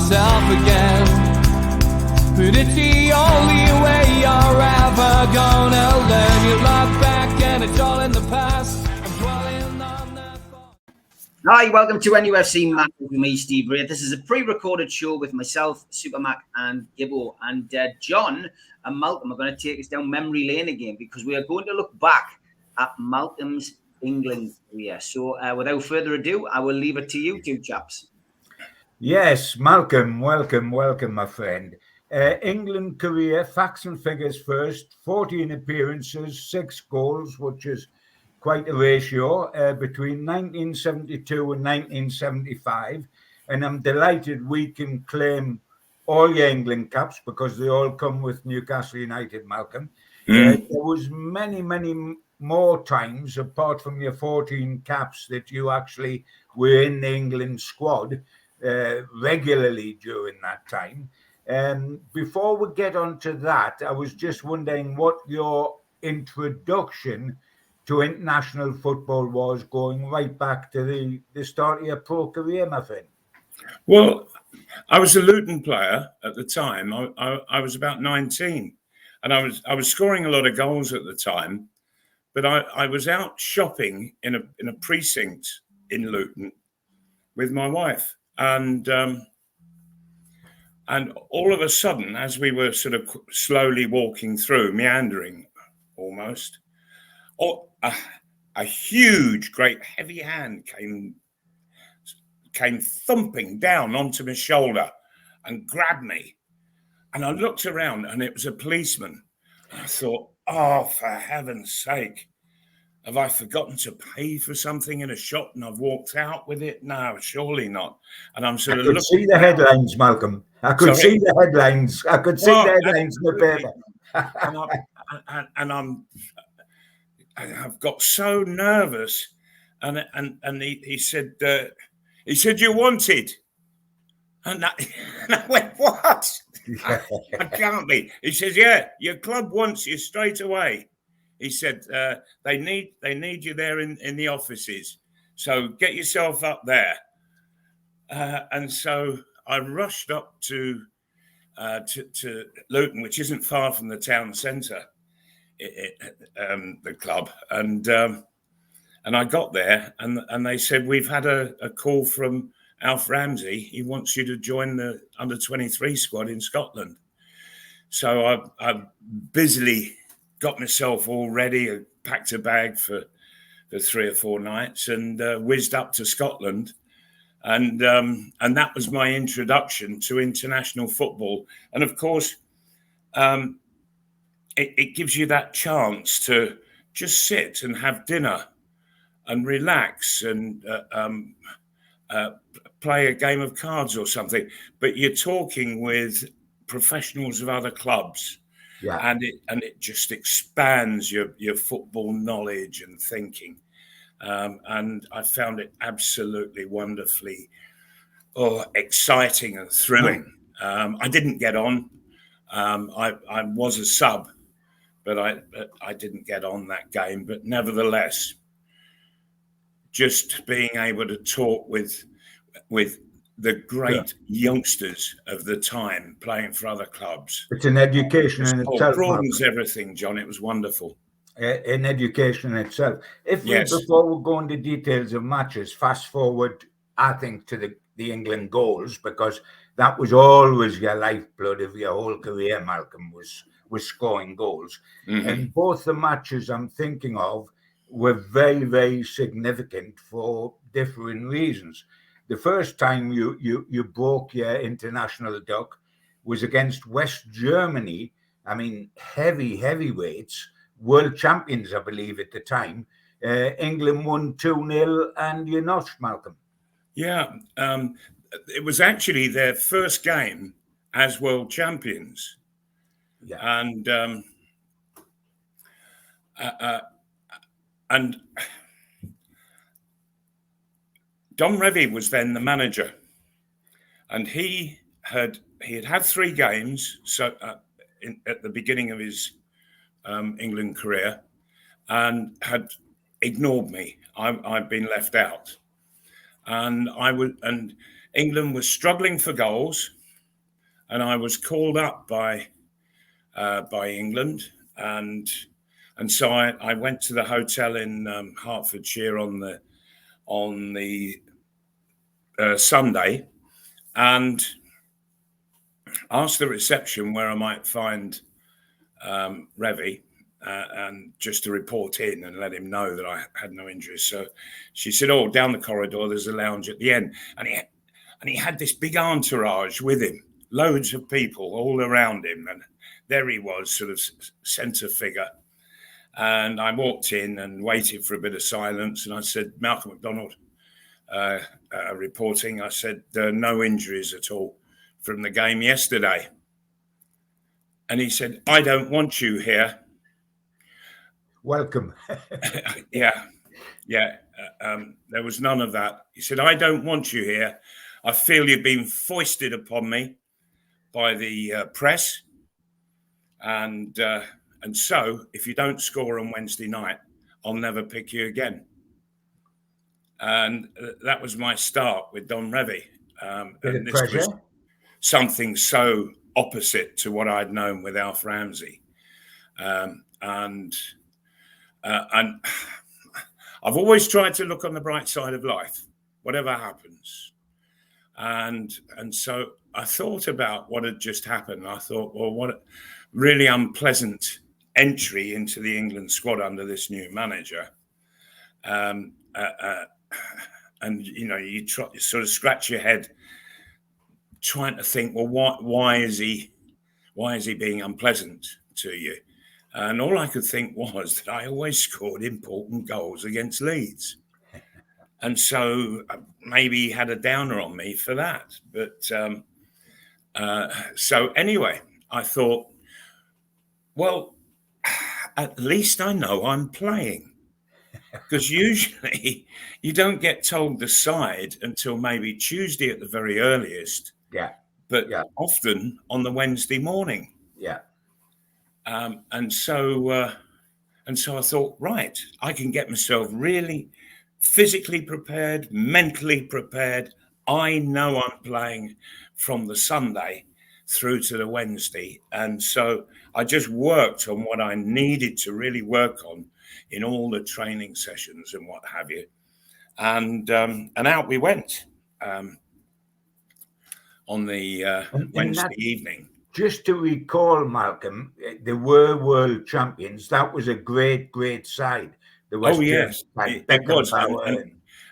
yourself again. But it's the only way you're ever gonna learn. You look back and it's all in the past. I'm dwelling on that thought. Hi, welcome to NUFC Mac with me, Steve Wraith. This is a pre-recorded show with myself, Supermac and Gibbo. And John and Malcom are going to take us down memory lane again because we are going to look back at Malcom's England career. So without further ado, I will leave it to you two chaps. Yes, Malcom, welcome, my friend. England career, facts and figures first, 14 appearances, 6 goals, which is quite a ratio between 1972 and 1975. And I'm delighted we can claim all your England caps because they all come with Newcastle United, Malcom. There was many more times, apart from your 14 caps, that you actually were in the England squad regularly during that time. Before we get on to that, I was just wondering what your introduction to international football was, going right back to the start of your pro career, my friend. Well, I was a Luton player at the time. I was about 19, and I was scoring a lot of goals at the time. But I was out shopping in a precinct in Luton with my wife, and all of a sudden, as we were sort of slowly walking through, meandering almost, a huge, great, heavy hand came thumping down onto my shoulder and grabbed me. And I looked around, and it was a policeman. And I thought, oh, for heaven's sake, have I forgotten to pay for something in a shop and I've walked out with it? No, surely not. And I'm sort of looking. I could see the headlines, Malcom. I could see the headlines. I could see the headlines in the paper. I've got so nervous. And he said, you're wanted. And I went, what? I can't be. He says, yeah, your club wants you straight away. He said, they need you there in the offices. So get yourself up there. And so I rushed up to Luton, which isn't far from the town centre, the club. And I got there and they said, we've had a call from Alf Ramsey. He wants you to join the under-23 squad in Scotland. So I busily got myself all ready, I packed a bag for 3 or 4 nights and whizzed up to Scotland. And that was my introduction to international football. And of course, it gives you that chance to just sit and have dinner and relax and play a game of cards or something. But you're talking with professionals of other clubs. Yeah. And it just expands your football knowledge and thinking. And I found it absolutely wonderfully exciting and thrilling. I didn't get on. I was a sub, but I didn't get on that game. But nevertheless, just being able to talk with the great youngsters of the time playing for other clubs. It's an education in itself. It broadens everything, John. It was wonderful. An education in itself. Before we go into details of matches, fast forward, I think, to the England goals, because that was always your lifeblood of your whole career, Malcom, was scoring goals. Mm-hmm. And both the matches I'm thinking of were very, very significant for differing reasons. The first time you broke your international duck was against West Germany. I mean, heavyweights, world champions, I believe, at the time. England won 2-0 and you're not, Malcom. Yeah, it was actually their first game as world champions. Yeah. And Don Revie was then the manager, and he had 3 games at the beginning of his England career, and had ignored me. I'd been left out, and England was struggling for goals, and I was called up by England, and so I went to the hotel in Hertfordshire on the Sunday, and asked the reception where I might find Revy, and just to report in and let him know that I had no injuries. So she said, "Oh, down the corridor, there's a lounge at the end," and he had this big entourage with him, loads of people all around him, and there he was, sort of centre figure. And I walked in and waited for a bit of silence, and I said, "Malcolm McDonald reporting." I said, "No injuries at all from the game yesterday." And he said, "I don't want you here." Welcome. Yeah. There was none of that. He said, "I don't want you here. I feel you've been foisted upon me by the press. And so if you don't score on Wednesday night, I'll never pick you again." And that was my start with Don Revy. And this was something so opposite to what I'd known with Alf Ramsey. And I've always tried to look on the bright side of life, whatever happens. And so I thought about what had just happened. I thought, well, what a really unpleasant entry into the England squad under this new manager. And you sort of scratch your head trying to think, well, why is he being unpleasant to you? And all I could think was that I always scored important goals against Leeds. And so maybe he had a downer on me for that. But so anyway, I thought, well, at least I know I'm playing. Because usually you don't get told the side until maybe Tuesday at the very earliest. Yeah. But often on the Wednesday morning. Yeah. And so I thought, right, I can get myself really physically prepared, mentally prepared. I know I'm playing from the Sunday through to the Wednesday. And so I just worked on what I needed to really work on in all the training sessions and what have you. And out we went on the Wednesday evening. Just to recall, Malcolm, they were world champions. That was a great, great side. Oh, yes, it was.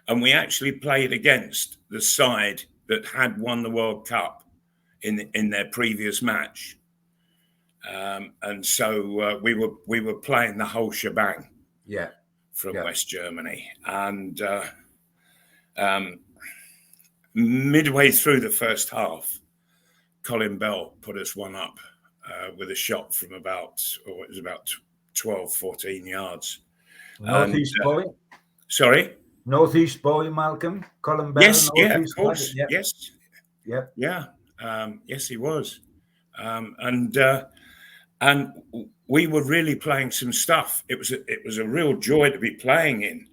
And we actually played against the side that had won the World Cup in their previous match. And so we were playing the whole shebang. Yeah. From West Germany. And midway through the first half, Colin Bell put us one up with a shot from about 12, 14 yards. Northeast boy? Sorry? Northeast boy, Malcolm? Colin Bell? Yes, yeah, of course. Yeah. Yes. Yeah. Yeah. Yes, he was. And we were really playing some stuff. It was a real joy to be playing in.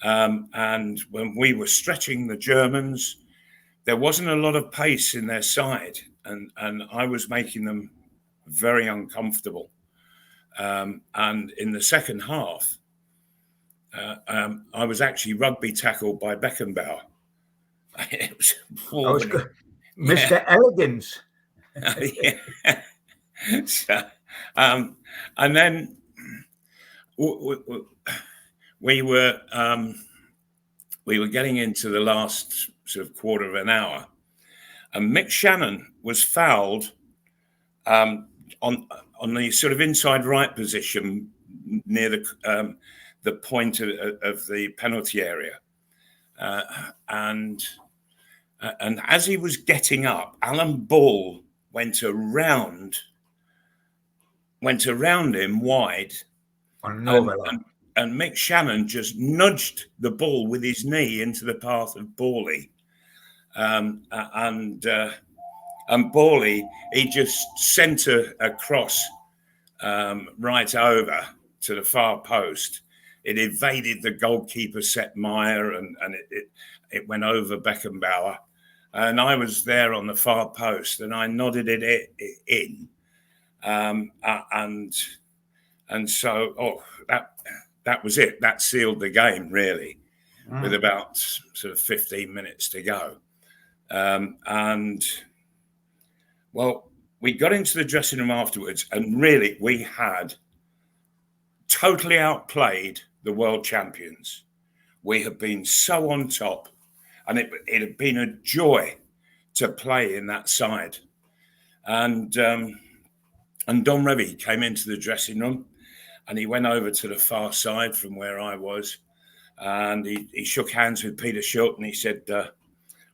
And when we were stretching the Germans, there wasn't a lot of pace in their side, and I was making them very uncomfortable. And in the second half, I was actually rugby tackled by Beckenbauer. It was good. Mr. Elegance. Yeah. So, and then we were getting into the last sort of quarter of an hour, and Mick Shannon was fouled on the sort of inside right position near the point of the penalty area, and as he was getting up, Alan Ball went around him wide, and Mick Shannon just nudged the ball with his knee into the path of Bawley, and Bawley, he just sent a cross right over to the far post. It evaded the goalkeeper Sepp Meyer, and it went over Beckenbauer, and I was there on the far post, and I nodded it in, and so that was it. That sealed the game really, with about sort of 15 minutes to go, and well, we got into the dressing room afterwards, and really we had totally outplayed the world champions. We had been so on top, and it had been a joy to play in that side. And Don Revie came into the dressing room, and he went over to the far side from where I was, and he shook hands with Peter Schultz, and he said,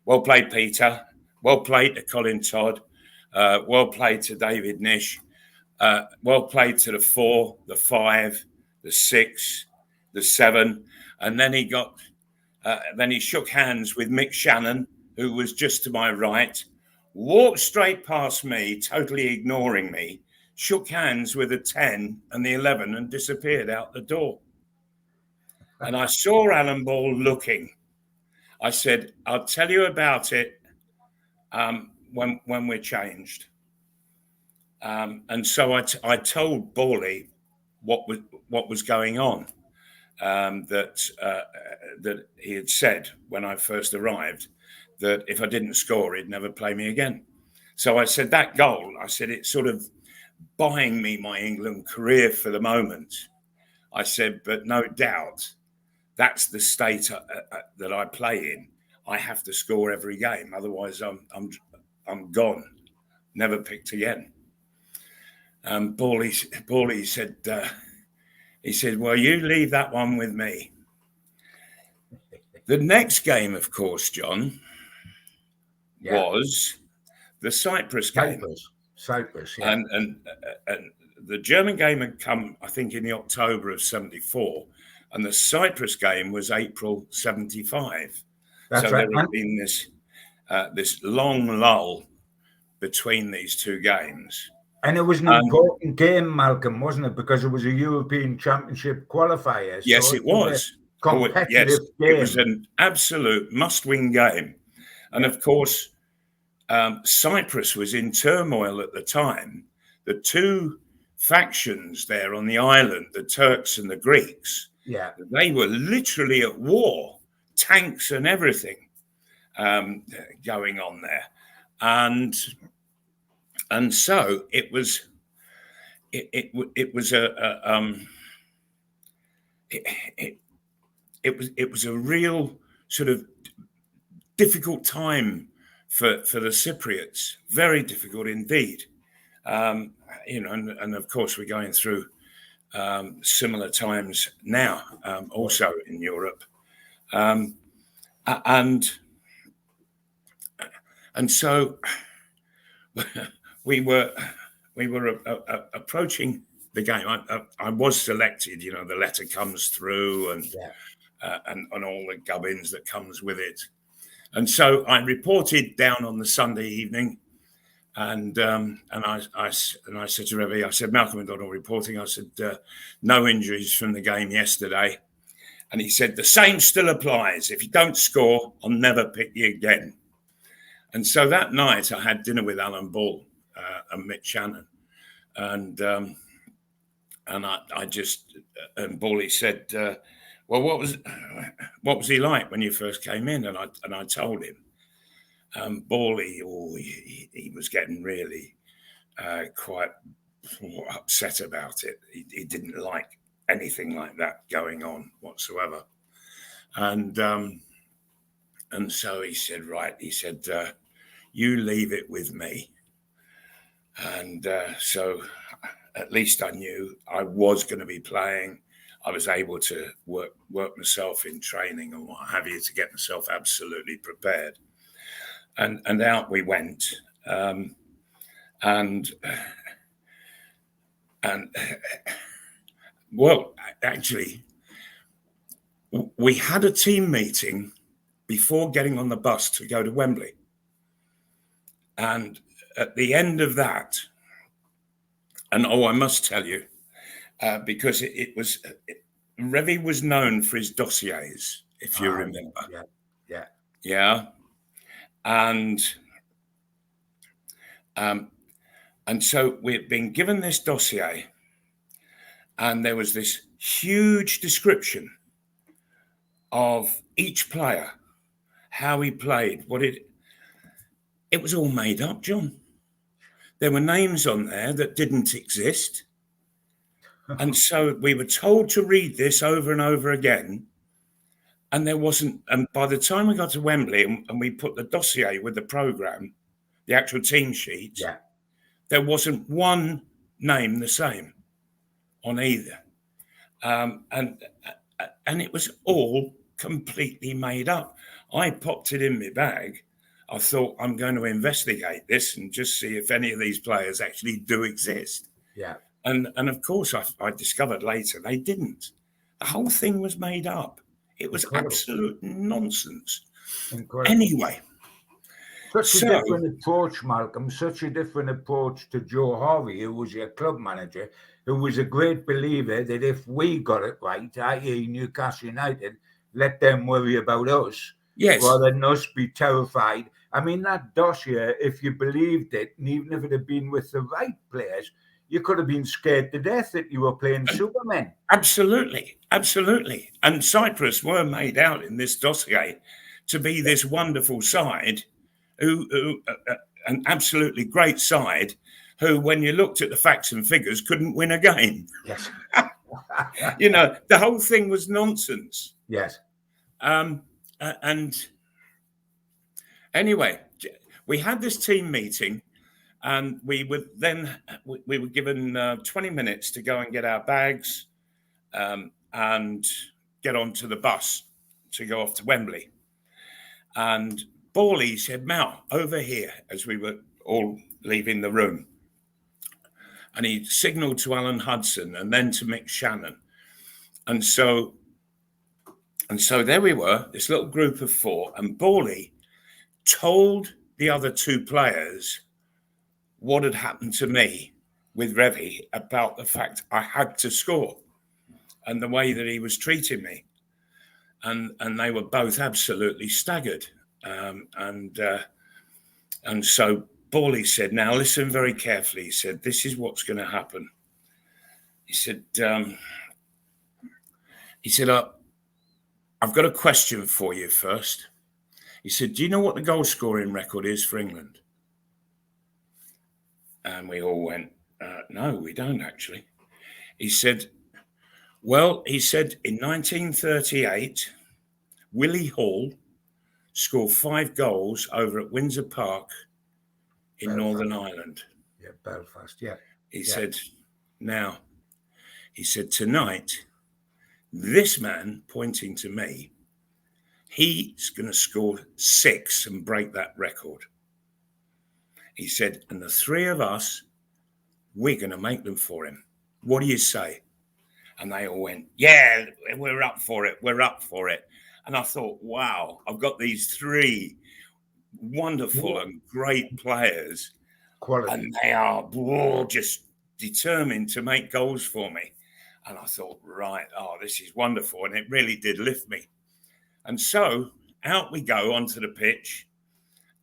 "Well played, Peter. Well played to Colin Todd. Well played to David Nish. Well played to the 4, the 5, the 6, the 7." And then he shook hands with Mick Shannon, who was just to my right, walked straight past me, totally ignoring me, shook hands with the 10 and the 11 and disappeared out the door. And I saw Alan Ball looking. I said, "I'll tell you about it when we're changed." And so I told Bawley what was going on, that he had said when I first arrived that if I didn't score, he'd never play me again. So I said, that goal, I said, it's sort of buying me my England career for the moment. I said, but no doubt that's the state that I play in. I have to score every game, otherwise I'm gone, never picked again. Bawley said, he said, "Well, you leave that one with me." The next game, of course, John, was the Cyprus game. Cyprus, yeah. And the German game had come, I think, in the October of 74, and the Cyprus game was April 75. That's so right. There had been this long lull between these two games. And it was an important game, Malcolm, wasn't it? Because it was a European Championship qualifier. Yes, it was. Competitive game. It was an absolute must-win game. And of course, Cyprus was in turmoil at the time. The two factions there on the island, the Turks and the Greeks, they were literally at war, tanks and everything going on there. And so it was a real sort of difficult time for the Cypriots, very difficult indeed. And of course we're going through similar times now, also in Europe, and so we were approaching the game. I was selected. The letter comes through, and all the gubbins that comes with it. And so I reported down on the Sunday evening, and I said to Revie, I said, "Malcolm McDonald reporting." I said, "No injuries from the game yesterday." And he said, "The same still applies. If you don't score, I'll never pick you again." And so that night I had dinner with Alan Ball and Mick Shannon, and Bawley said, "Well, what was he like when you first came in?" And I told him. Bawley, he was getting really quite upset about it. He didn't like anything like that going on whatsoever. And so he said, "Right," he said, "you leave it with me." And so at least I knew I was going to be playing. I was able to work myself in training and what have you to get myself absolutely prepared. And out we went. Well, actually, we had a team meeting before getting on the bus to go to Wembley. And at the end of that, and I must tell you, because Revie was known for his dossiers, if you remember. Yeah. And so we've been given this dossier, and there was this huge description of each player, how he played, it was all made up, John. There were names on there that didn't exist. And so we were told to read this over and over again. And there wasn't, and by the time we got to Wembley and we put the dossier with the programme, the actual team sheets, there wasn't one name the same on either. And it was all completely made up. I popped it in my bag. I thought, I'm going to investigate this and just see if any of these players actually do exist. Yeah. And of course, I discovered later they didn't. The whole thing was made up. It was absolute nonsense. Incredible. Anyway. Such a different approach, Malcolm, such a different approach to Joe Harvey, who was your club manager, who was a great believer that if we got it right, i.e. Newcastle United, let them worry about us. Yes. Rather than us be terrified. I mean, that dossier, if you believed it, and even if it had been with the right players, you could have been scared to death that you were playing Superman. Absolutely. Absolutely. And Cyprus were made out in this dossier to be this wonderful side, who an absolutely great side, who, when you looked at the facts and figures, couldn't win a game. Yes. You know, the whole thing was nonsense. Yes. And anyway, we had this team meeting, and we were given 20 minutes to go and get our bags and get onto the bus to go off to Wembley. And Borley said, Mal, over here, as we were all leaving the room. And he signalled to Alan Hudson and then to Mick Shannon. And so there we were, this little group of four, and Borley told the other two players what had happened to me with Revy about the fact I had to score and the way that he was treating me. And they were both absolutely staggered. And so Borley said, now listen very carefully. He said, this is what's going to happen. He said, I've got a question for you first. He said, do you know what the goal scoring record is for England? And we all went, no, we don't actually. He said, well, he said in 1938, Willie Hall scored 5 goals over at Windsor Park in Northern Ireland. Yeah, Belfast, yeah. He said, now, he said, tonight, this man, pointing to me, he's going to score 6 and break that record. He said, and the 3 of us, we're going to make them for him. What do you say? And they all went, yeah, we're up for it. We're up for it. And I thought, wow, I've got these 3 wonderful and great players. Quality. And they are just determined to make goals for me. And I thought, right, this is wonderful. And it really did lift me. And so out we go onto the pitch.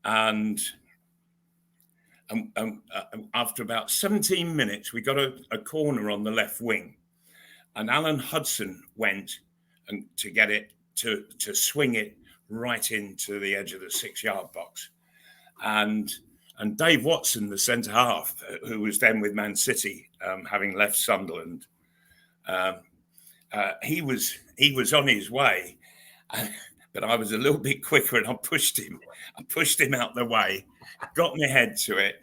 And after about 17 minutes, we got a corner on the left wing. And Alan Hudson went and to get it, to swing it right into the edge of the 6-yard box. And Dave Watson, the centre half, who was then with Man City, having left Sunderland, he was on his way, but I was a little bit quicker and I pushed him out the way, got my head to it,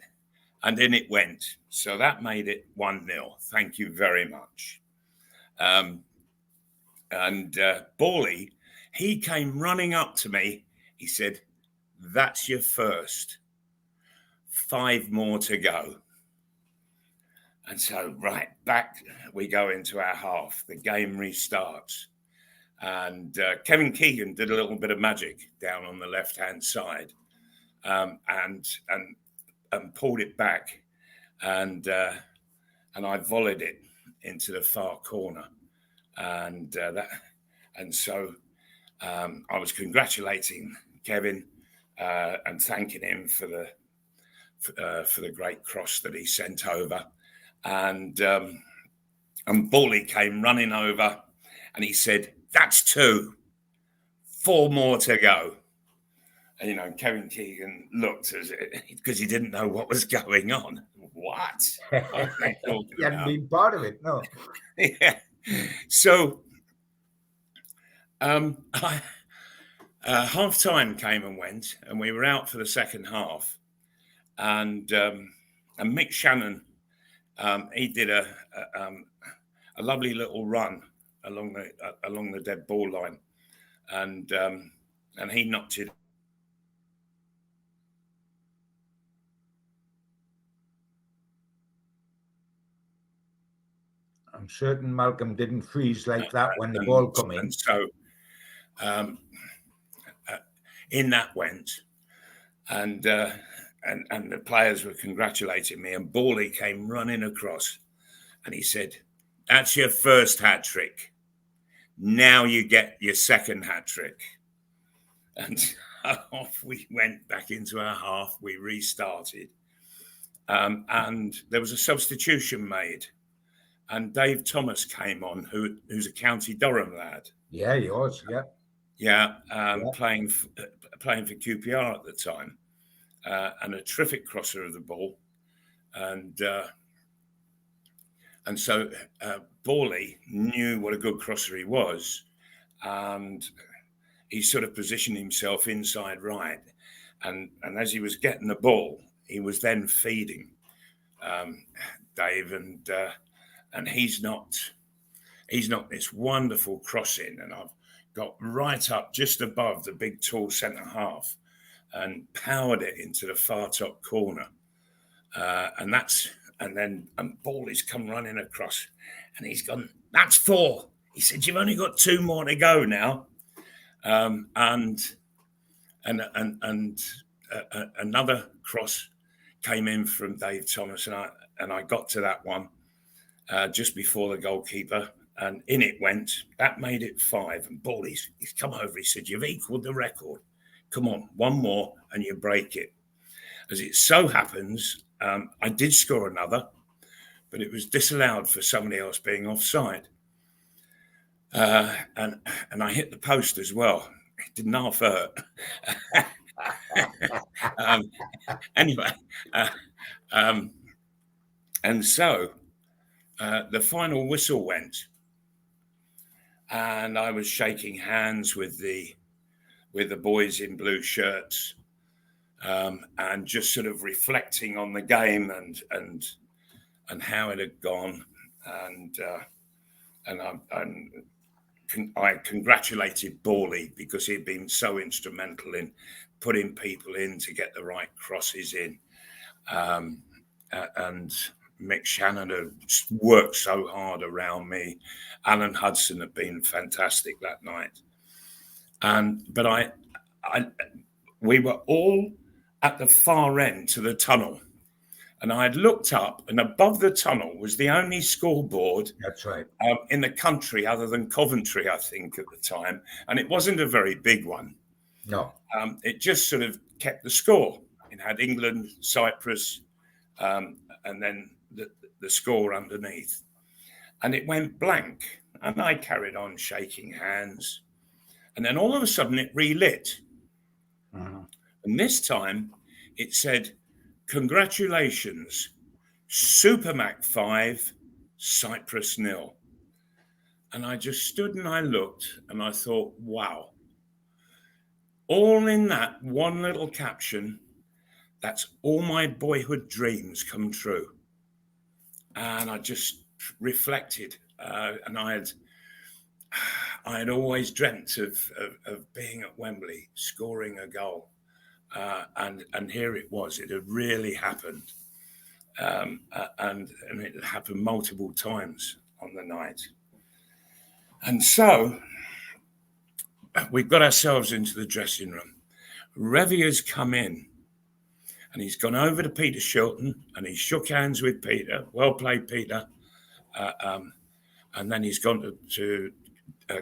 and in it went. So that made it 1-0. Thank you very much. And Borley, he came running up to me. He said, that's your first. 5 more to go. And so, right, back we go into our half. The game restarts. And Kevin Keegan did a little bit of magic down on the left-hand side and pulled it back. And I volleyed it into the far corner. And so I was congratulating Kevin and thanking him for the great cross that he sent over. And Bawley came running over, and he said, "That's 2, 4 more to go." And, you know, Kevin Keegan looked because he didn't know what was going on. What? He hadn't been part of it, no. Yeah. So half time came and went, and we were out for the second half. And Mick Shannon, he did a lovely little run along the dead ball line, and he knocked it. I'm certain Malcolm didn't freeze like that when the ball come in. And so in that went, and the players were congratulating me, and Bawley came running across, and he said, "That's your first hat trick. Now you get your second hat trick." And off we went back into our half. We restarted, and there was a substitution made. And Dave Thomas came on, who's a County Durham lad. Yeah, he was. Yeah, yeah. Playing for QPR at the time, and a terrific crosser of the ball, and so Bawley knew what a good crosser he was, and he sort of positioned himself inside right, and as he was getting the ball, he was then feeding Dave, and he's not this wonderful crossing, and I've got right up just above the big tall centre half and powered it into the far top corner, and then Bawley's come running across, and he's gone, "That's 4." He said, "You've only got 2 more to go now," and another cross came in from Dave Thomas, and I got to that one just before the goalkeeper, and in it went. That made it 5. And Bawley's he's come over. He said, "You've equalled the record. Come on, 1 more and you break it." As it so happens, I did score another, but it was disallowed for somebody else being offside. And I hit the post as well. It didn't half hurt. Anyway, and so the final whistle went, and I was shaking hands with the boys in blue shirts, and just sort of reflecting on the game and how it had gone, and I congratulated Bawley because he'd been so instrumental in putting people in to get the right crosses in, and Mick Shannon had worked so hard around me. Alan Hudson had been fantastic that night, but we were all at the far end to the tunnel, and I had looked up, and above the tunnel was the only scoreboard. That's right. In the country, other than Coventry, I think, at the time, and it wasn't a very big one. No, it just sort of kept the score. It had England, Cyprus, and then the score underneath, and it went blank. And I carried on shaking hands, and then all of a sudden it relit. Uh-huh. And this time it said, "Congratulations, Supermac 5, Cyprus 0. And I just stood and I looked and I thought, wow, all in that one little caption, that's all my boyhood dreams come true. And I just reflected, and I had always dreamt of being at Wembley, scoring a goal. And here it was. It had really happened, and it had happened multiple times on the night. And so we got ourselves into the dressing room. Revier's come in, and he's gone over to Peter Shilton, and he shook hands with Peter. Well played, Peter. And then he's gone to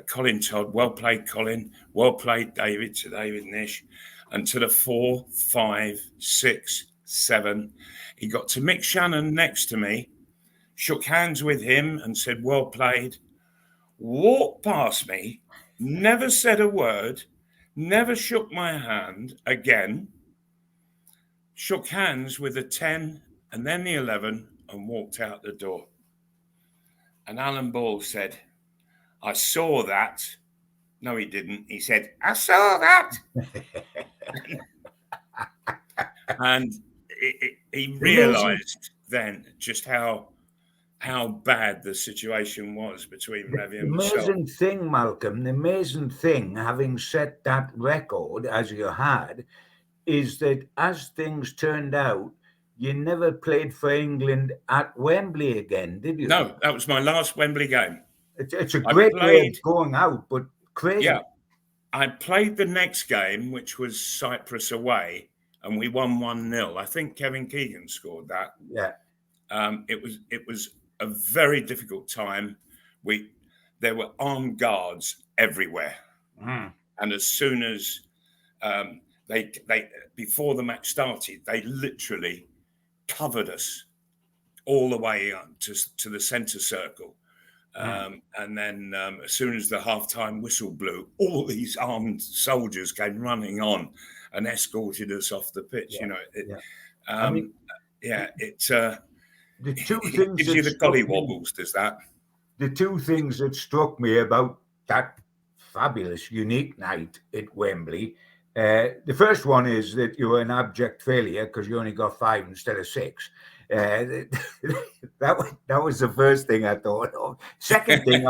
Colin Todd. Well played, Colin. Well played, David, to David Nish. and to the 4, 5, 6, 7. He got to Mick Shannon next to me, shook hands with him and said, well played, walked past me, never said a word, never shook my hand again, shook hands with the 10 and then the 11 and walked out the door. And Alan Ball said, I saw that. No, he didn't. He said, I saw that. And he realised then just how bad the situation was between Revy and myself. The amazing thing, Malcolm, the amazing thing, having set that record as you had, is that as things turned out, you never played for England at Wembley again, did you? No, that was my last Wembley game. It's a great way of going out, but crazy. Yeah, I played the next game, which was Cyprus away, and we won 1-0. I think Kevin Keegan scored that. Yeah. It was a very difficult time. There were armed guards everywhere, and as soon as they before the match started, they literally covered us all the way up to the centre circle. And then as soon as the halftime whistle blew, all these armed soldiers came running on and escorted us off the pitch. Yeah. The two things gives you the collie wobbles, does that? The two things that struck me about that fabulous, unique night at Wembley. The first one is that you were an abject failure because you only got 5 instead of 6. That was the first thing I thought of. Second thing,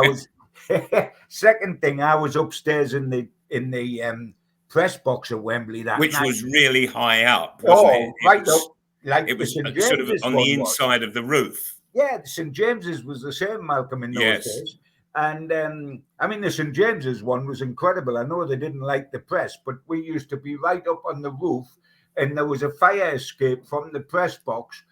I was upstairs in the press box at Wembley that which night. Was really high up, wasn't it? Right up, like it was sort of on the inside of the roof. Yeah, the St James's was the same, Malcolm, in those days. And the St James's one was incredible. I know they didn't like the press, but we used to be right up on the roof, and there was a fire escape from the press box,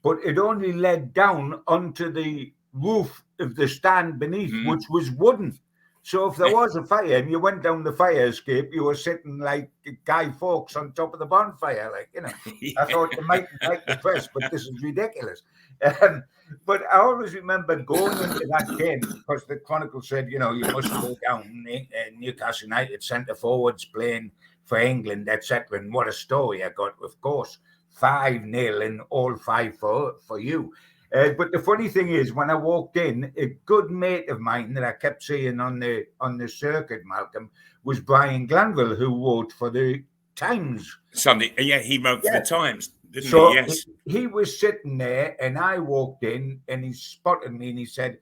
but it only led down onto the roof of the stand beneath, which was wooden. So if there was a fire and you went down the fire escape, you were sitting like Guy Fawkes on top of the bonfire, I thought you might like the press, but this is ridiculous. But I always remember going into that game because the Chronicle said, you must go down Newcastle United centre forwards playing for England, etc. And what a story I got, of course, 5-0 and all 5 for you. But the funny thing is, when I walked in, a good mate of mine that I kept seeing on the circuit, Malcolm, was Brian Glanville, who wrote for the Times. Sunday, he wrote for the Times, didn't he? Yes. He was sitting there, and I walked in, and he spotted me, and he said,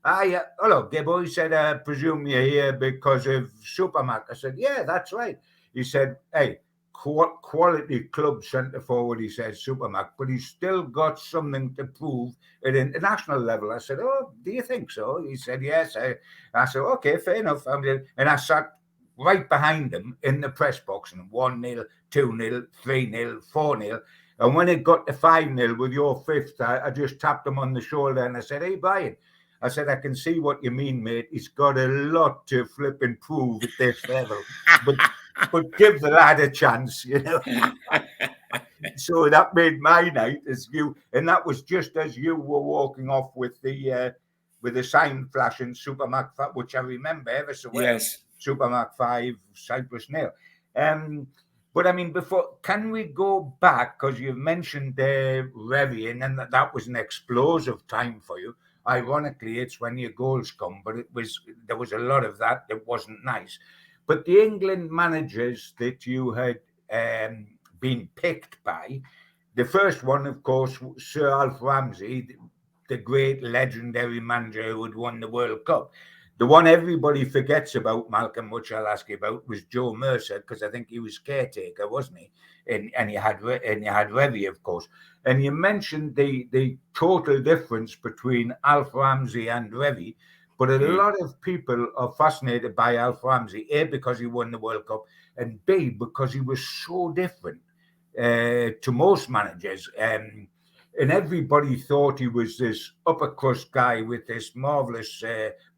hello, Gibbo. He said, I presume you're here because of Supermac. I said, yeah, that's right. He said, hey, quality club centre forward, he says, Supermac, but he's still got something to prove at international level. I said, oh, do you think so? He said, yes. I said, okay, fair enough. And I sat right behind him in the press box, and 1-0, 2-0, 3-0, 4-0. And when it got to 5-0 with your fifth, I just tapped him on the shoulder and I said, hey, Brian, I said, I can see what you mean, mate. He's got a lot to flip and prove at this level. But give the lad a chance, So that made my night as you, and that was just as you were walking off with the sign flashing Supermac, which I remember ever so well. Yes. Supermac 5, Cyprus 0. But before, can we go back, because you've mentioned Revy, and that was an explosive time for you. Ironically, it's when your goals come, but there was a lot of that wasn't nice. But the England managers that you had been picked by, the first one, of course, Sir Alf Ramsey, the great legendary manager who had won the World Cup. The one everybody forgets about, Malcolm, which I'll ask you about, was Joe Mercer, because I think he was caretaker, wasn't he? And you had Revy, of course. And you mentioned the total difference between Alf Ramsey and Revy. But a lot of people are fascinated by Alf Ramsey, A, because he won the World Cup, and B, because he was so different to most managers. And everybody thought he was this upper crust guy with this marvelous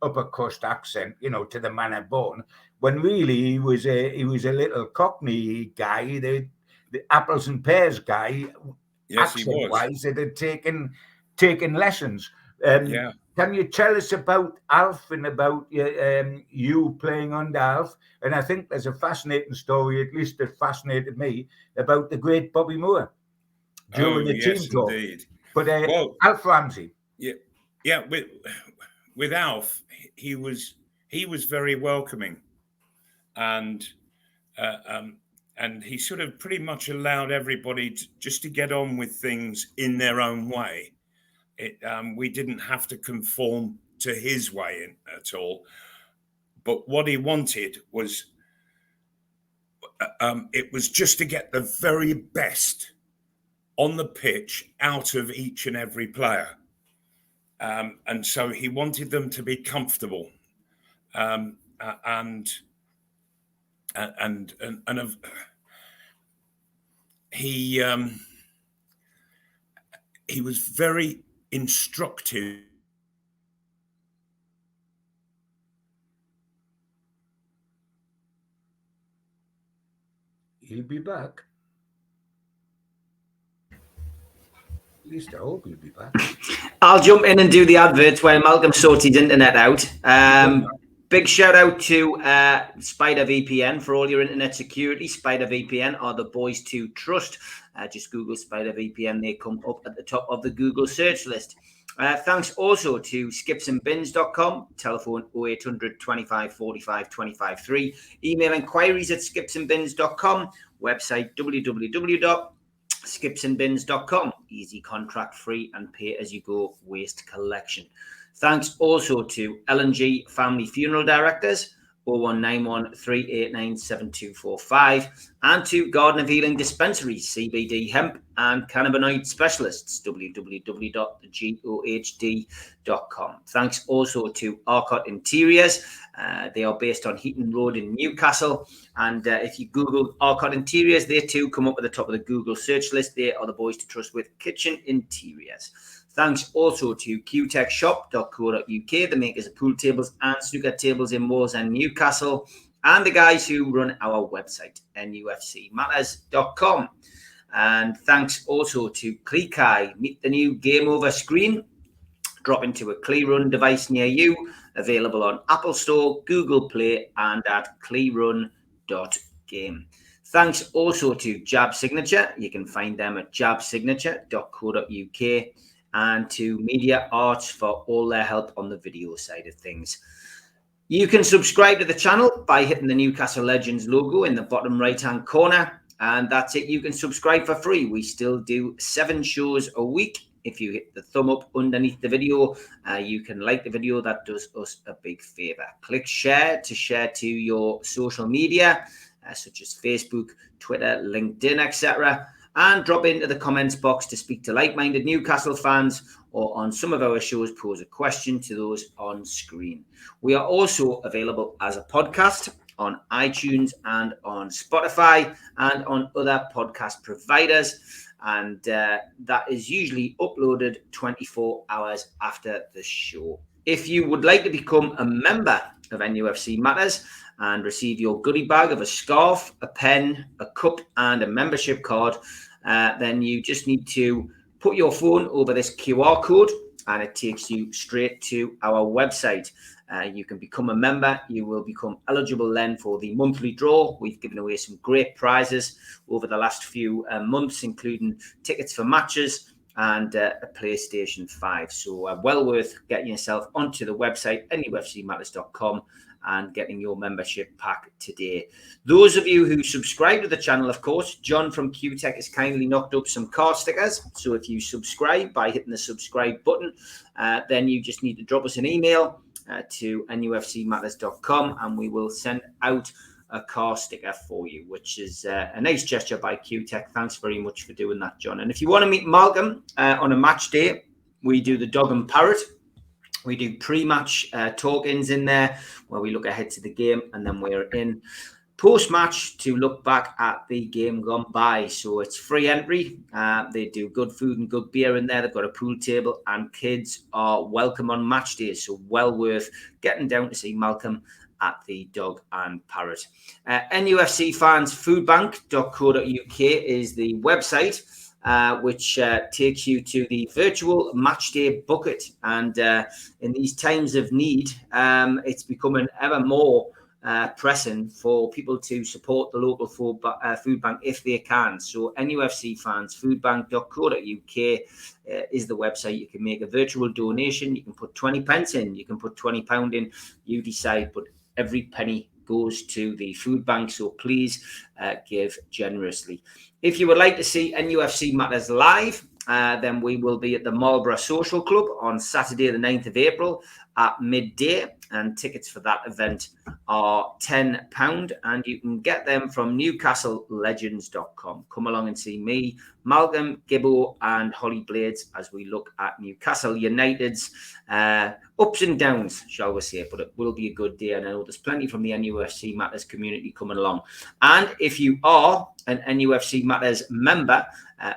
upper crust accent, to the manner born. when really he was a little Cockney guy, the apples and pears guy. Yes, he was. Accent-wise, that had taken lessons. Yeah. Can you tell us about Alf and about you playing under Alf? And I think there's a fascinating story, at least that fascinated me, about the great Bobby Moore during the team talk. Indeed. But Well, Alf Ramsey. Yeah. With Alf, he was very welcoming, and he sort of pretty much allowed everybody to get on with things in their own way. We didn't have to conform to his way at all. But what he wanted was, it was just to get the very best on the pitch out of each and every player. And so he wanted them to be comfortable. He was very instructive. He'll be back. At least I hope he'll be back. I'll jump in and do the adverts while Malcolm sorts his internet out. Big shout out to Spider VPN for all your internet security. Spider VPN are the boys to trust. Just Google Spider VPN. They come up at the top of the Google search list. Thanks also to skipsandbins.com, telephone 0800 25 45 25 3, email inquiries at skipsandbins.com, website www.skipsandbins.com, easy contract free and pay as you go waste collection. Thanks also to L&G Family Funeral Directors, 0191 389 7245, and to Garden of Healing Dispensaries, CBD Hemp and Cannabinoid Specialists, www.gohd.com. Thanks also to Arcot Interiors. They are based on Heaton Road in Newcastle. And if you Google Arcot Interiors, they too come up at the top of the Google search list. They are the boys to trust with kitchen interiors. Thanks also to qtechshop.co.uk, the makers of pool tables and snooker tables in Wales and Newcastle, and the guys who run our website, NUFCmatters.com. And thanks also to Cleekai. Meet the new Game Over screen. Drop into a CleeRun device near you, available on Apple Store, Google Play, and at cleerun.game. Thanks also to Jab Signature. You can find them at jabsignature.co.uk. And to Media Arts for all their help on the video side of things. You can subscribe to the channel by hitting the Newcastle Legends logo in the bottom right-hand corner. And that's it. You can subscribe for free. We still do 7 shows a week. If you hit the thumb up underneath the video, you can like the video. That does us a big favor. Click share to your social media, such as Facebook, Twitter, LinkedIn, etc. And drop into the comments box to speak to like-minded Newcastle fans, or on some of our shows pose a question to those on screen. We are also available as a podcast on iTunes and on Spotify and on other podcast providers. And that is usually uploaded 24 hours after the show. If you would like to become a member of NUFC Matters and receive your goodie bag of a scarf, a pen, a cup, and a membership card, then you just need to put your phone over this QR code and it takes you straight to our website. You can become a member. You will become eligible then for the monthly draw. We've given away some great prizes over the last few months, including tickets for matches and a PlayStation 5. So well worth getting yourself onto the website, nufcmatters.com, and getting your membership pack today. Those of you who subscribe to the channel, of course, John from QTech has kindly knocked up some car stickers. So if you subscribe by hitting the subscribe button, then you just need to drop us an email to nufcmatters.com and we will send out a car sticker for you, which is a nice gesture by QTech. Thanks very much for doing that, John. And if you want to meet Malcolm on a match day, we do the Dog and Parrot. We do pre-match talk-ins in there where we look ahead to the game, and then we're in post-match to look back at the game gone by. So it's free entry. They do good food and good beer in there. They've got a pool table, and kids are welcome on match days. So well worth getting down to see Malcolm at the Dog and Parrot. NUFC fans, foodbank.co.uk is the website, which takes you to the virtual matchday bucket. And in these times of need, it's becoming ever more pressing for people to support the local food bank if they can. So NUFC fans, foodbank.co.uk is the website. You can make a virtual donation. You can put 20 pence in. You can put £20 in. You decide, but every penny goes to the food bank. So please give generously. If you would like to see NUFC Matters live, then we will be at the Marlborough Social Club on Saturday, the 9th of April at midday. And tickets for that event are £10. And you can get them from newcastlelegends.com. Come along and see me, Malcom, Gibbo and Holly Blades as we look at Newcastle United's ups and downs, shall we say. But it will be a good day. And I know there's plenty from the NUFC Matters community coming along. And if you are an NUFC Matters member,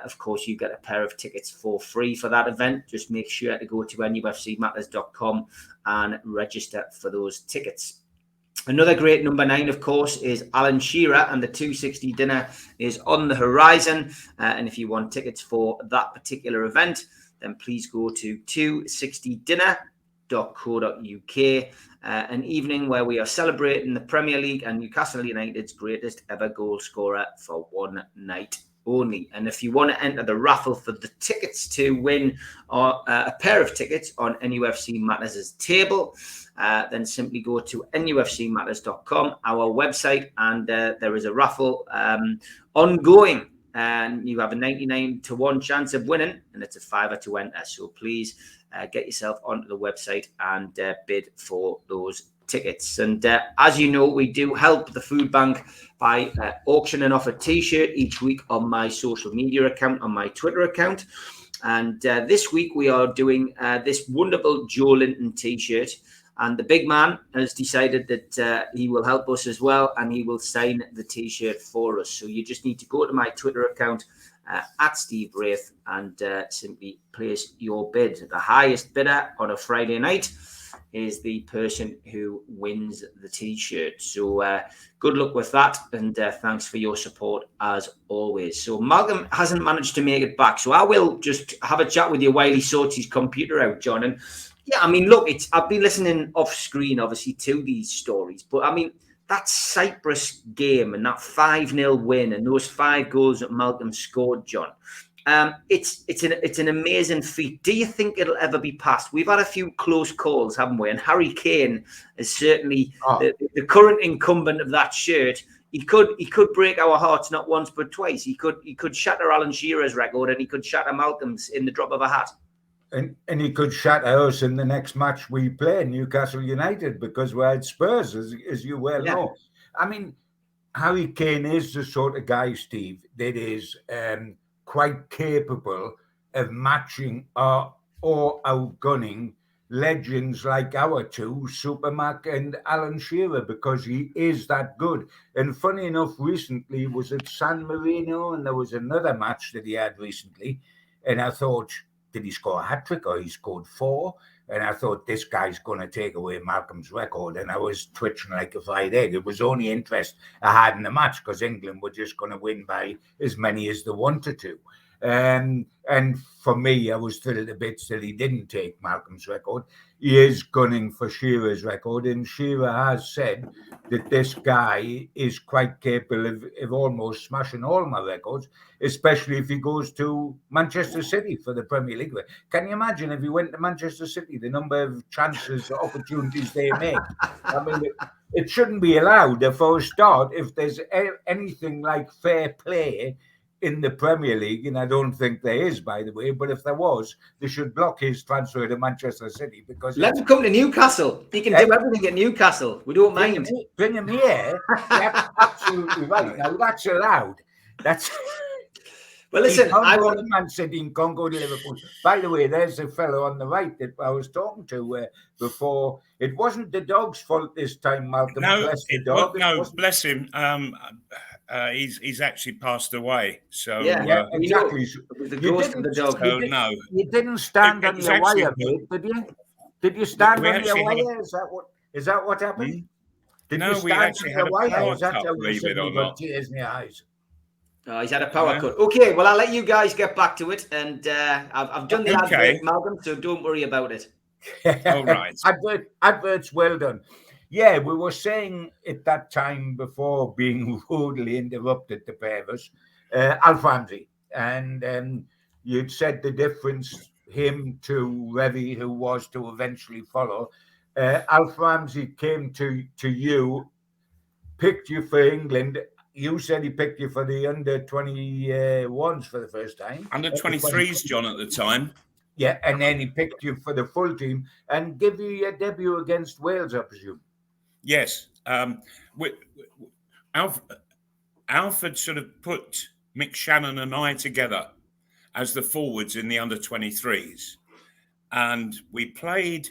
of course, you get a pair of tickets for free for that event. Just make sure to go to nufcmatters.com and register for those tickets. Another great number 9, of course, is Alan Shearer, and the 260 dinner is on the horizon. And if you want tickets for that particular event, then please go to 260dinner.co.uk. An evening where we are celebrating the Premier League and Newcastle United's greatest ever goal scorer for one night only. And if you want to enter the raffle for the tickets to win a pair of tickets on NUFC Matters' table, then simply go to nufcmatters.com, our website, and there is a raffle ongoing. And you have a 99 to 1 chance of winning, and it's a £5 to enter. So please get yourself onto the website and bid for those tickets. And as you know, we do help the food bank by auctioning off a t-shirt each week on my social media account, on my Twitter account. And this week we are doing this wonderful Joe Linton t-shirt. And the big man has decided that he will help us as well, and he will sign the t-shirt for us. So you just need to go to my Twitter account at Steve Wraith and simply place your bid. The highest bidder on a Friday night is the person who wins the t-shirt. So good luck with that, and thanks for your support as always. So Malcom hasn't managed to make it back, so I will just have a chat with you while he sorts his computer out, John. And yeah, I mean, look, I've been listening off screen, obviously, to these stories, but I mean, that Cyprus game and that 5-0 win and those 5 goals that Malcom scored, John, it's an amazing feat. Do you think it'll ever be passed? We've had a few close calls, haven't we? And Harry Kane is certainly the current incumbent of that shirt. He could break our hearts not once but twice. He could shatter Alan Shearer's record, and he could shatter Malcolm's in the drop of a hat. And he could shatter us in the next match we play, Newcastle United, because we're at Spurs, as you well know. I mean, Harry Kane is the sort of guy, Steve, that is quite capable of matching or outgunning legends like our two, Supermac and Alan Shearer, because he is that good. And funny enough, recently was at San Marino, and there was another match that he had recently, and I thought, did he score a hat-trick or he scored 4? And I thought, this guy's going to take away Malcolm's record. And I was twitching like a fried egg. It was only interest I had in the match because England were just going to win by as many as they wanted to. And for me, I was thrilled a bit that he didn't take Malcolm's record. He is gunning for Shearer's record, and Shearer has said that this guy is quite capable of almost smashing all my records, especially if he goes to Manchester City for the Premier League. Can you imagine if he went to Manchester City, the number of chances, opportunities they make? I mean, it shouldn't be allowed. For a start, if there's anything like fair play in the Premier League, and I don't think there is, by the way, but if there was, they should block his transfer to Manchester City, because let him come to Newcastle. He can do everything at Newcastle. We don't mind. Bring him here. That's absolutely right. Now that's allowed. That's well. Listen, I want a Man City and can't go to Liverpool. By the way, there's a fellow on the right that I was talking to before. It wasn't the dog's fault this time, Malcom. No, bless the dog. Bless him. He's actually passed away. So yeah, exactly. The ghost of the dog. You didn't stand on your wire, mate, did you? Did you stand on your wire? Is that what happened? Did No, you we stand actually in had the a White power House? That's cut, how you believe it suddenly or got not. tears in your eyes. He's had a power Yeah. cut. Okay, well, I'll let you guys get back to it. And I've done the Okay. advert, Malcolm, so don't worry about it. All right. Adverts well done. Yeah, we were saying at that time before being rudely interrupted, the pair of us, Alf Ramsey, and you'd said the difference him to Revy, who was to eventually follow. Alf Ramsey came to you, picked you for England. You said he picked you for the under-21s for the first time. Under 23s, John, at the time. Yeah, and then he picked you for the full team and give you your debut against Wales, I presume. Yes. Alfred sort of put Mick Shannon and I together as the forwards in the under 23s. And we played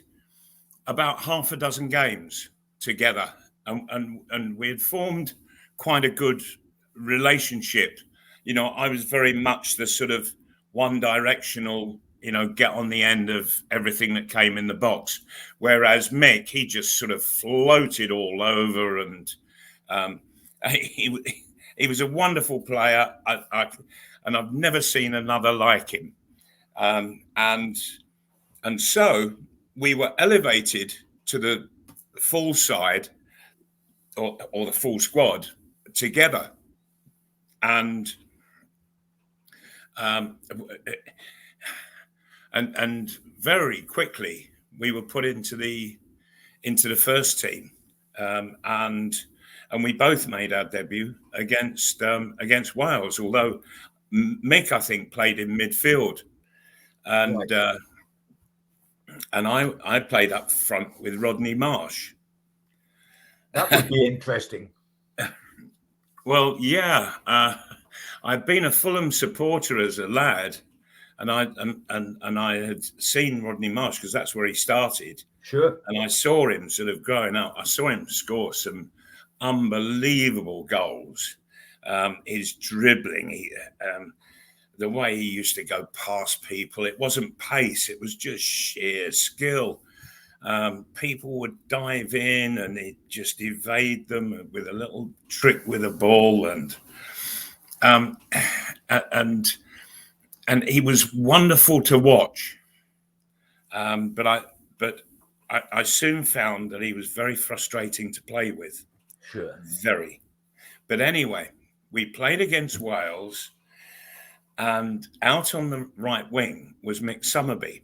about half a dozen games together. And we had formed quite a good relationship. You know, I was very much the sort of one directional, you know, get on the end of everything that came in the box. Whereas Mick, he just sort of floated all over, and he was a wonderful player. And I've never seen another like him. And so we were elevated to the full side or the full squad together. And very quickly we were put into the first team, and we both made our debut against Wales. Although Mick, I think, played in midfield, and Right. and I played up front with Rodney Marsh. That would be interesting. Well, yeah, I'd been a Fulham supporter as a lad, and I had seen Rodney Marsh because that's where he started. Sure. And I saw him sort of growing up. I saw him score some unbelievable goals. His dribbling, the way he used to go past people, it wasn't pace, it was just sheer skill. People would dive in and he'd just evade them with a little trick with a ball, and he was wonderful to watch. But I soon found that he was very frustrating to play with. Sure. Very. But anyway, we played against Wales, and out on the right wing was Mick Summerby.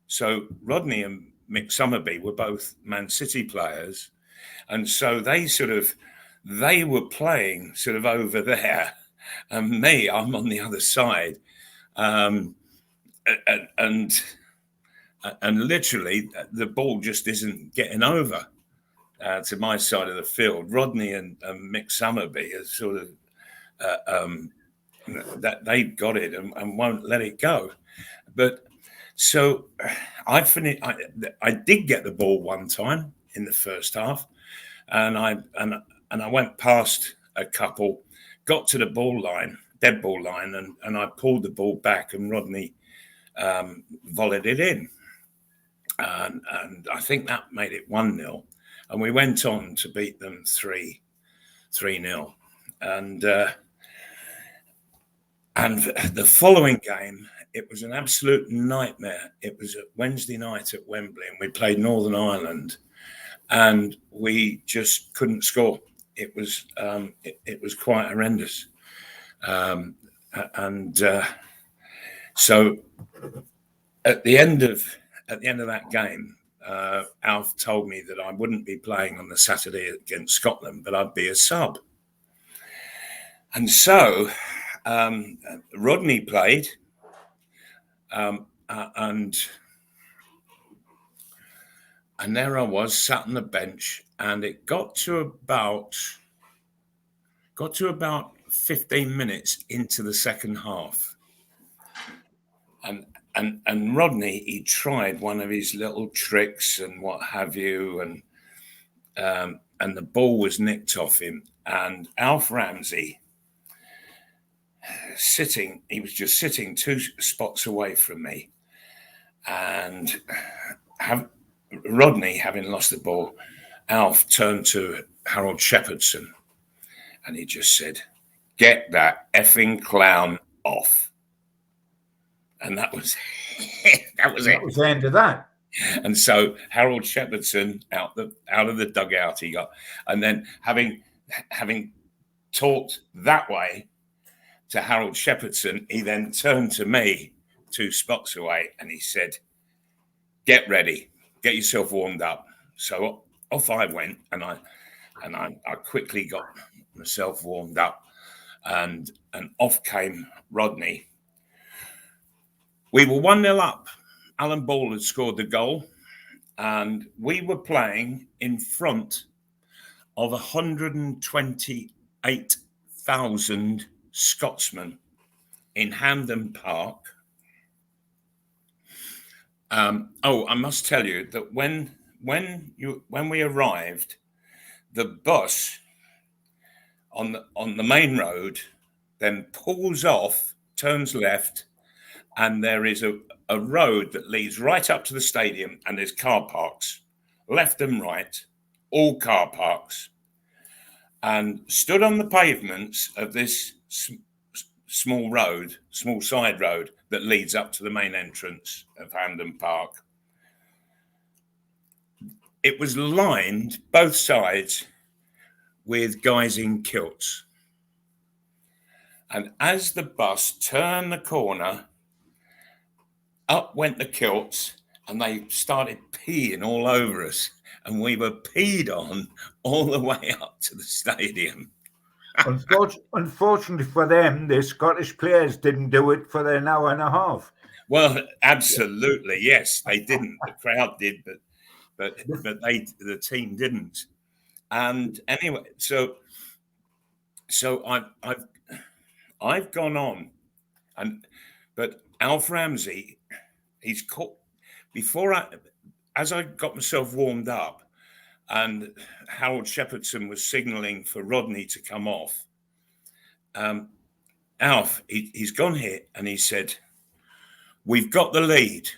So Rodney and Mick Summerby were both Man City players. And so they were playing sort of over there, and me, I'm on the other side. And literally the ball just isn't getting over to my side of the field. Rodney and Mick Summerby are sort of that they've got it and won't let it go. But so I finished. I did get the ball one time in the first half, and I went past a couple, got to the dead ball line, and I pulled the ball back, and Rodney volleyed it in. And I think that made it 1-0, and we went on to beat them 3-0. And the following game, it was an absolute nightmare. It was a Wednesday night at Wembley, and we played Northern Ireland, and we just couldn't score. It was quite horrendous. So at the end of that game, Alf told me that I wouldn't be playing on the Saturday against Scotland, but I'd be a sub. And so Rodney played, and there I was sat on the bench, and it got to about 15 minutes into the second half, and Rodney, he tried one of his little tricks and what have you, and the ball was nicked off him, and Alf Ramsey he was just sitting 2 spots away from me, and Rodney, having lost the ball, Alf turned to Harold Shepherdson and he just said, "Get that effing clown off." And that was that was it. That was the end of that. And so Harold Shepherdson out of the dugout he got, and then having talked that way to Harold Shepherdson, he then turned to me 2 spots away and he said, "Get ready, get yourself warmed up." So off I went, and I quickly got myself warmed up, and off came Rodney. We were 1-0 up. Alan Ball had scored the goal, and we were playing in front of 128,000 Scotsmen in Hampden Park. I must tell you that when we arrived, the bus on the main road then pulls off, turns left, and there is a road that leads right up to the stadium, and there's car parks, left and right, all car parks. And stood on the pavements of this small side road that leads up to the main entrance of Hampden Park, it was lined both sides with guys in kilts. And as the bus turned the corner, up went the kilts, and they started peeing all over us, and we were peed on all the way up to the stadium. Unfortunately for them, the Scottish players didn't do it for an hour and a half. Well, absolutely, yes, they didn't. The crowd did, but the team didn't. And anyway, so I've gone on, but Alf Ramsey, he's caught as I got myself warmed up, and Harold Shepherdson was signalling for Rodney to come off. Alf, he's gone here, and he said, "We've got the lead.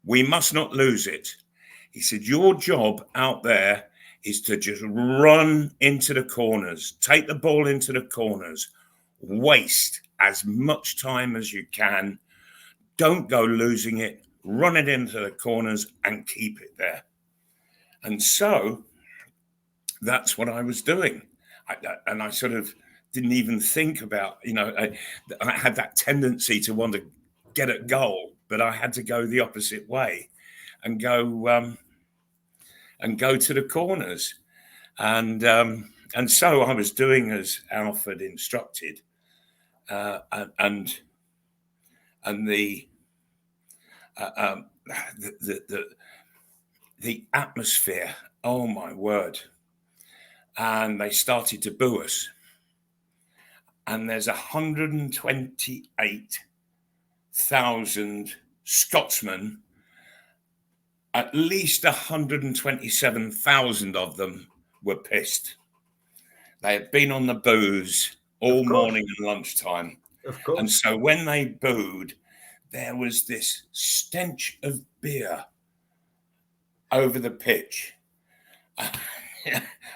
We must not lose it." He said, "Your job out there is to just run into the corners, take the ball into the corners, waste as much time as you can. Don't go losing it. Run it into the corners and keep it there." And so that's what I was doing. I sort of didn't even think about, I had that tendency to want to get at goal, but I had to go the opposite way and go to the corners. And so I was doing as Alf had instructed, and the atmosphere, oh my word. And they started to boo us. And there's 128,000 Scotsmen. At least 127,000 of them were pissed. They had been on the booze all morning and lunchtime. Of course. And so when they booed, there was this stench of beer over the pitch.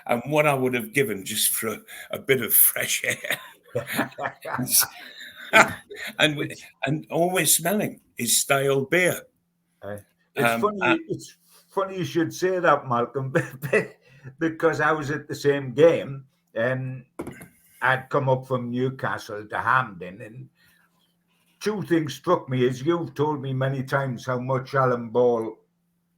And what I would have given just for a bit of fresh air. and all we're smelling is stale beer. It's funny you should say that, Malcolm, because I was at the same game, and I'd come up from Newcastle to Hampden, and 2 things struck me. As you've told me many times how much Alan Ball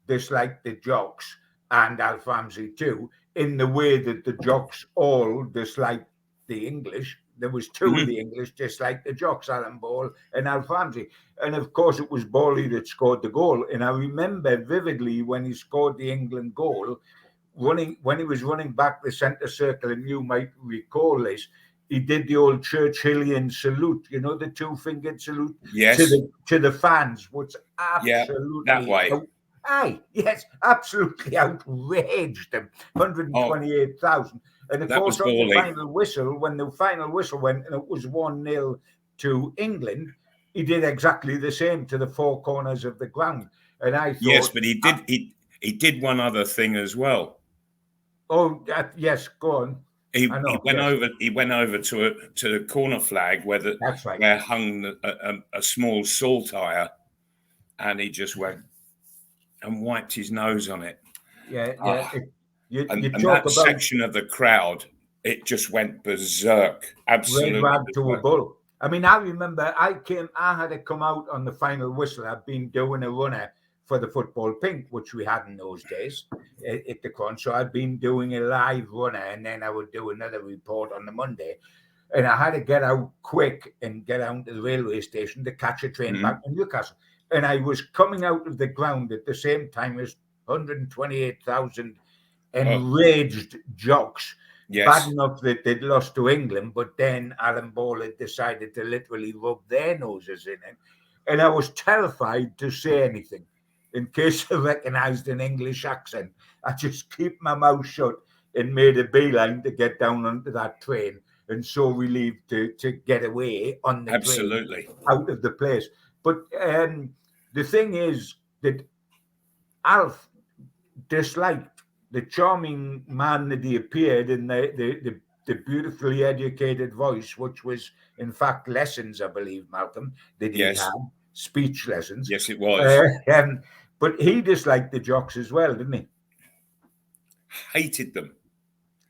disliked the Jocks, and Alf Ramsey too, in the way that the Jocks all disliked the English. There was 2 of the English disliked the Jocks, Alan Ball and Alf Ramsey. And of course it was Bally that scored the goal. And I remember vividly when he scored the England goal, when he was running back the centre circle, and you might recall this, he did the old Churchillian salute, the 2-fingered salute, yes, to the fans, which absolutely that way. Yes, absolutely outraged them. 128,000. And of course, on the final whistle, when the final whistle went and it was 1-0 to England, he did exactly the same to the 4 corners of the ground. And I thought, yes, but he did one other thing as well. Oh, yes, go on. He I know, went yes. over. He went over to the corner flag That's right. where hung a small saltire, and he just went and wiped his nose on it. Yeah. You And talk that about section of the crowd, it just went berserk. Absolutely red rag to a berserk. bull. I mean, I remember I had to come out on the final whistle. I've been doing a runner for the Football Pink, which we had in those days at the Crunch. So I'd been doing a live runner, and then I would do another report on the Monday. And I had to get out quick and get out to the railway station to catch a train back to Newcastle. And I was coming out of the ground at the same time as 128,000 enraged jocks. Yes. Bad enough that they'd lost to England, but then Alan Ball had decided to literally rub their noses in it. And I was terrified to say anything in case I recognised an English accent. I just keep my mouth shut and made a beeline to get down onto that train, and so relieved to get away on the Absolutely. train out of the place. But the thing is that Alf disliked the charming man that he appeared in, the beautifully educated voice, which was in fact lessons, I believe, Malcolm, that he had, speech lessons. Yes, it was. But he disliked the jocks as well, didn't he? Hated them.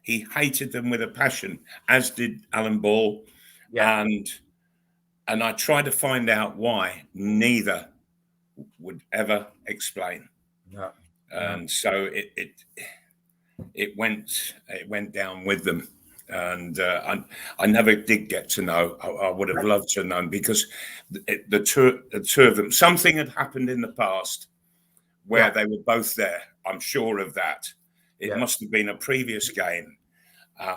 He hated them with a passion, as did Alan Ball. Yeah. And I tried to find out why. Neither would ever explain. No. And so it went down with them, and I never did get to know. I would have loved to know, because the two of them, something had happened in the past where they were both there. I'm sure of that. It must have been a previous game.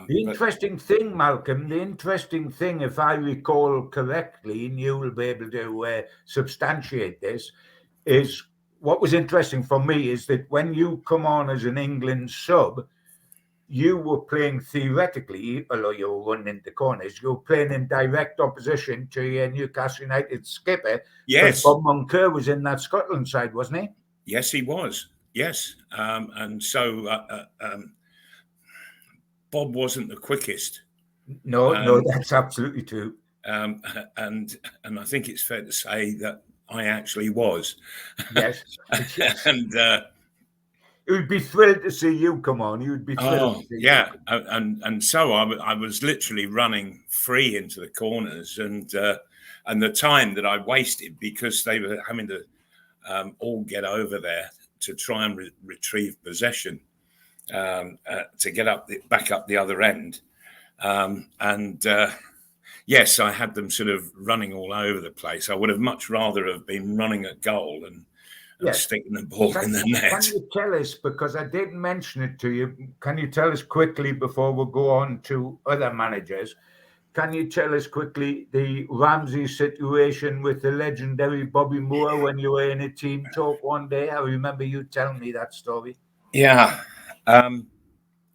The interesting thing, Malcolm, if I recall correctly, and you will be able to substantiate this, is what was interesting for me is that when you come on as an England sub, you were playing theoretically, although you were running into corners, you were playing in direct opposition to your Newcastle United skipper. Yes. Bob Moncur was in that Scotland side, wasn't he? Yes, he was. Yes. And so Bob wasn't the quickest. No, that's absolutely true. And I think it's fair to say that I actually was. Yes. And it would be thrilled to see you come on. You would be thrilled. To see you. And so I was literally running free into the corners, and the time that I wasted because they were having to all get over there to try and retrieve possession to get back up the other end. Yes, I had them sort of running all over the place. I would have much rather have been running at goal and sticking the ball in the net. Can you tell us, because I didn't mention it to you, can you tell us quickly before we go on to other managers, can you tell us quickly the Ramsey situation with the legendary Bobby Moore when you were in a team talk one day? I remember you telling me that story. Yeah.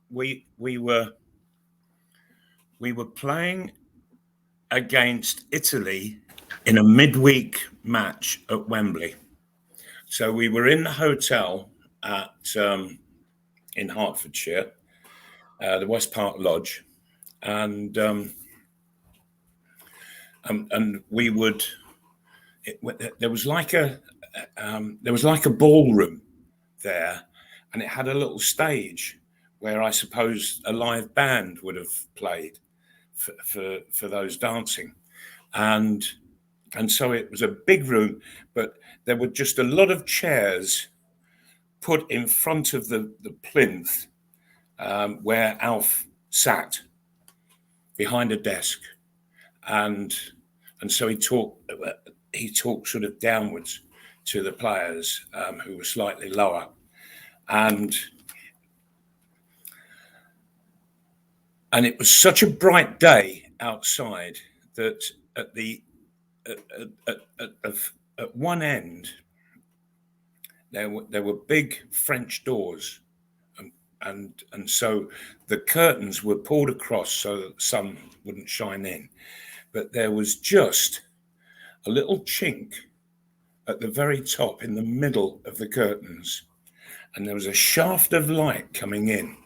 We were playing against Italy in a midweek match at Wembley. So we were in the hotel in Hertfordshire, the West Park Lodge, and we would. There was like a ballroom there, and it had a little stage where I suppose a live band would have played for those dancing, and so it was a big room, but there were just a lot of chairs put in front of the plinth where Alf sat behind a desk, and so he talked sort of downwards to the players who were slightly lower, and it was such a bright day outside that at one end there were big French doors, and so the curtains were pulled across so that the sun wouldn't shine in, but there was just a little chink at the very top in the middle of the curtains, and there was a shaft of light coming in,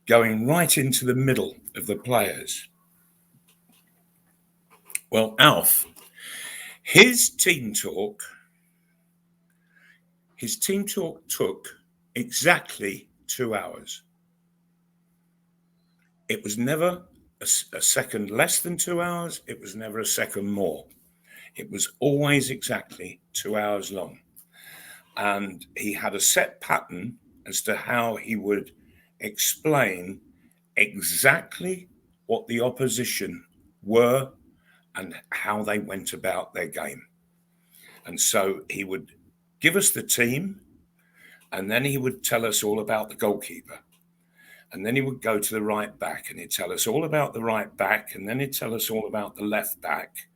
going right into the middle of the players. Well, Alf, his team talk took exactly 2 hours. It was never a second less than 2 hours. It was never a second more. It was always exactly 2 hours long. And he had a set pattern as to how he would explain exactly what the opposition were and how they went about their game. And so he would give us the team, and then he would tell us all about the goalkeeper. And then he would go to the right back and he'd tell us all about the right back. And then he'd tell us all about the left back,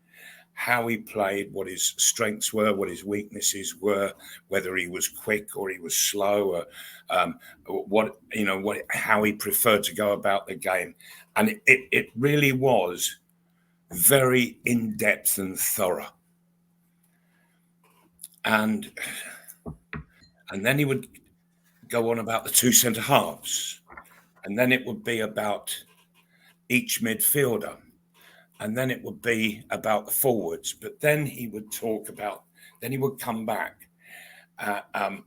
how he played, what his strengths were, what his weaknesses were, whether he was quick or he was slow, or how he preferred to go about the game. And it really was very in-depth and thorough. And then he would go on about the two centre halves. And then it would be about each midfielder. And then it would be about the forwards. But then he would then he would come back,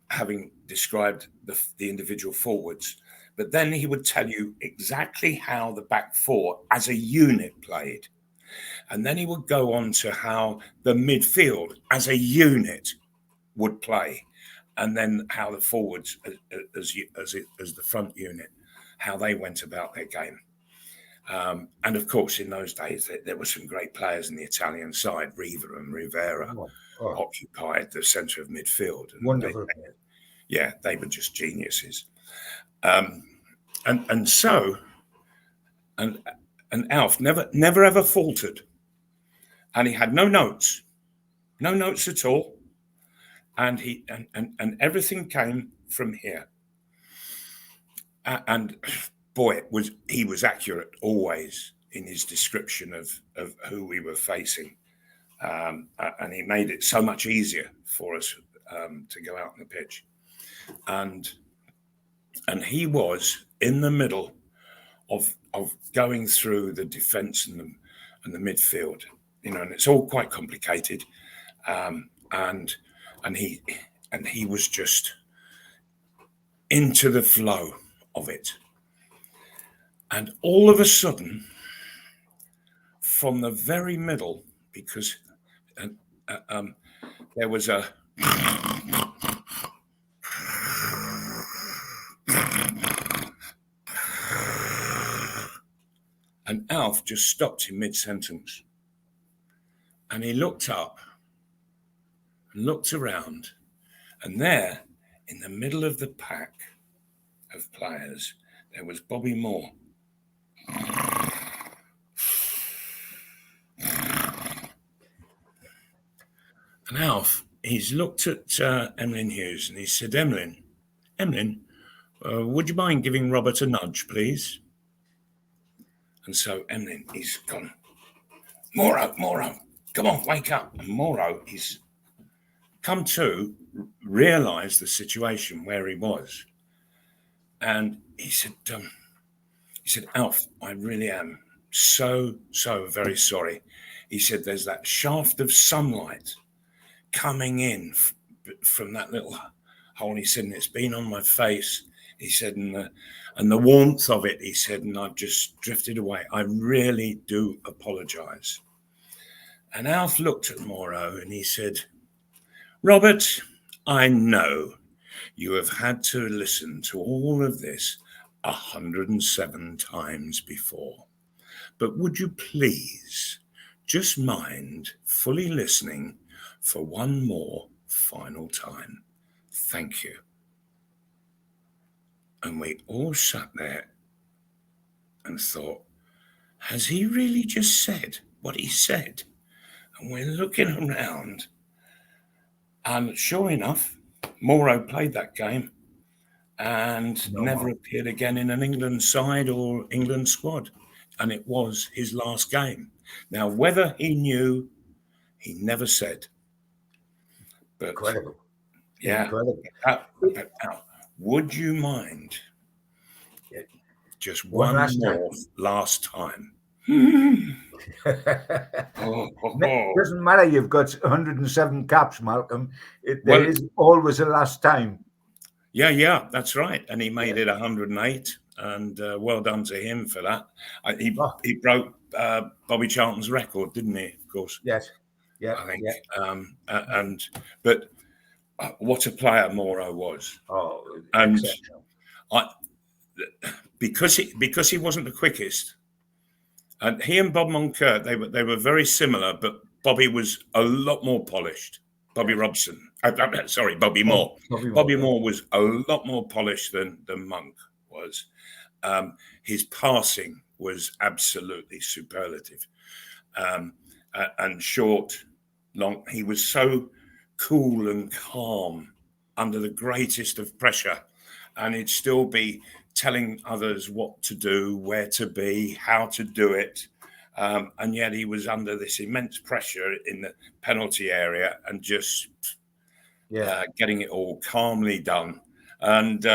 having described the individual forwards. But then he would tell you exactly how the back four as a unit played. And then he would go on to how the midfield as a unit would play. And then how the forwards as the front unit, how they went about their game. And of course, in those days, there were some great players in the Italian side. Riva and Rivera occupied the centre of midfield. And Wonderful. they were just geniuses. And so Alf never ever faltered. And he had no notes at all. And and everything came from here. And boy, he was accurate always in his description of who we were facing. And he made it so much easier for us to go out on the pitch. And he was in the middle of going through the defence and the midfield, and it's all quite complicated. And he was just into the flow of it. And all of a sudden, from the very middle, because there was a and Alf just stopped in mid-sentence. And he looked up and looked around, and there, in the middle of the pack of players, there was Bobby Moore. And Alf, he's looked at Emlyn Hughes and he said, Emlyn, would you mind giving Robert a nudge, please? And so Emlyn, he's gone, Moro, come on, wake up. And Moro, he's come to realise the situation where he was. And he said, Alf, I really am so very sorry. He said, there's that shaft of sunlight coming in from that little hole. He said, and it's been on my face. He said, and the warmth of it, he said, and I've just drifted away. I really do apologise. And Alf looked at Moro and he said, Robert, I know you have had to listen to all of this 107 times before, but would you please just mind fully listening for one more final time? Thank you. And we all sat there and thought, has he really just said what he said? And we're looking around, and sure enough, Moro played that game and never appeared again in an England side or England squad. And it was his last game. Now, whether he knew, he never said. But Incredible. Yeah. Incredible. Would you mind Just One one last more last time. It doesn't matter. You've got 107 caps, Malcolm. There Well, is always a last time. Yeah, that's right. And he made it 108, and well done to him for that. He broke Bobby Charlton's record, didn't he? Of course. Yes. Yeah. I think. Yeah. But what a player Moro was. Oh, and exceptional. Because he wasn't the quickest. And he and Bob Moncur, they were very similar, but Bobby was a lot more polished. Bobby Robson. Sorry, Bobby Moore. Bobby Moore was a lot more polished than Monk was. His passing was absolutely superlative. And short, long. He was so cool and calm under the greatest of pressure. And he'd still be telling others what to do, where to be, how to do it. And yet he was under this immense pressure in the penalty area and just getting it all calmly done. And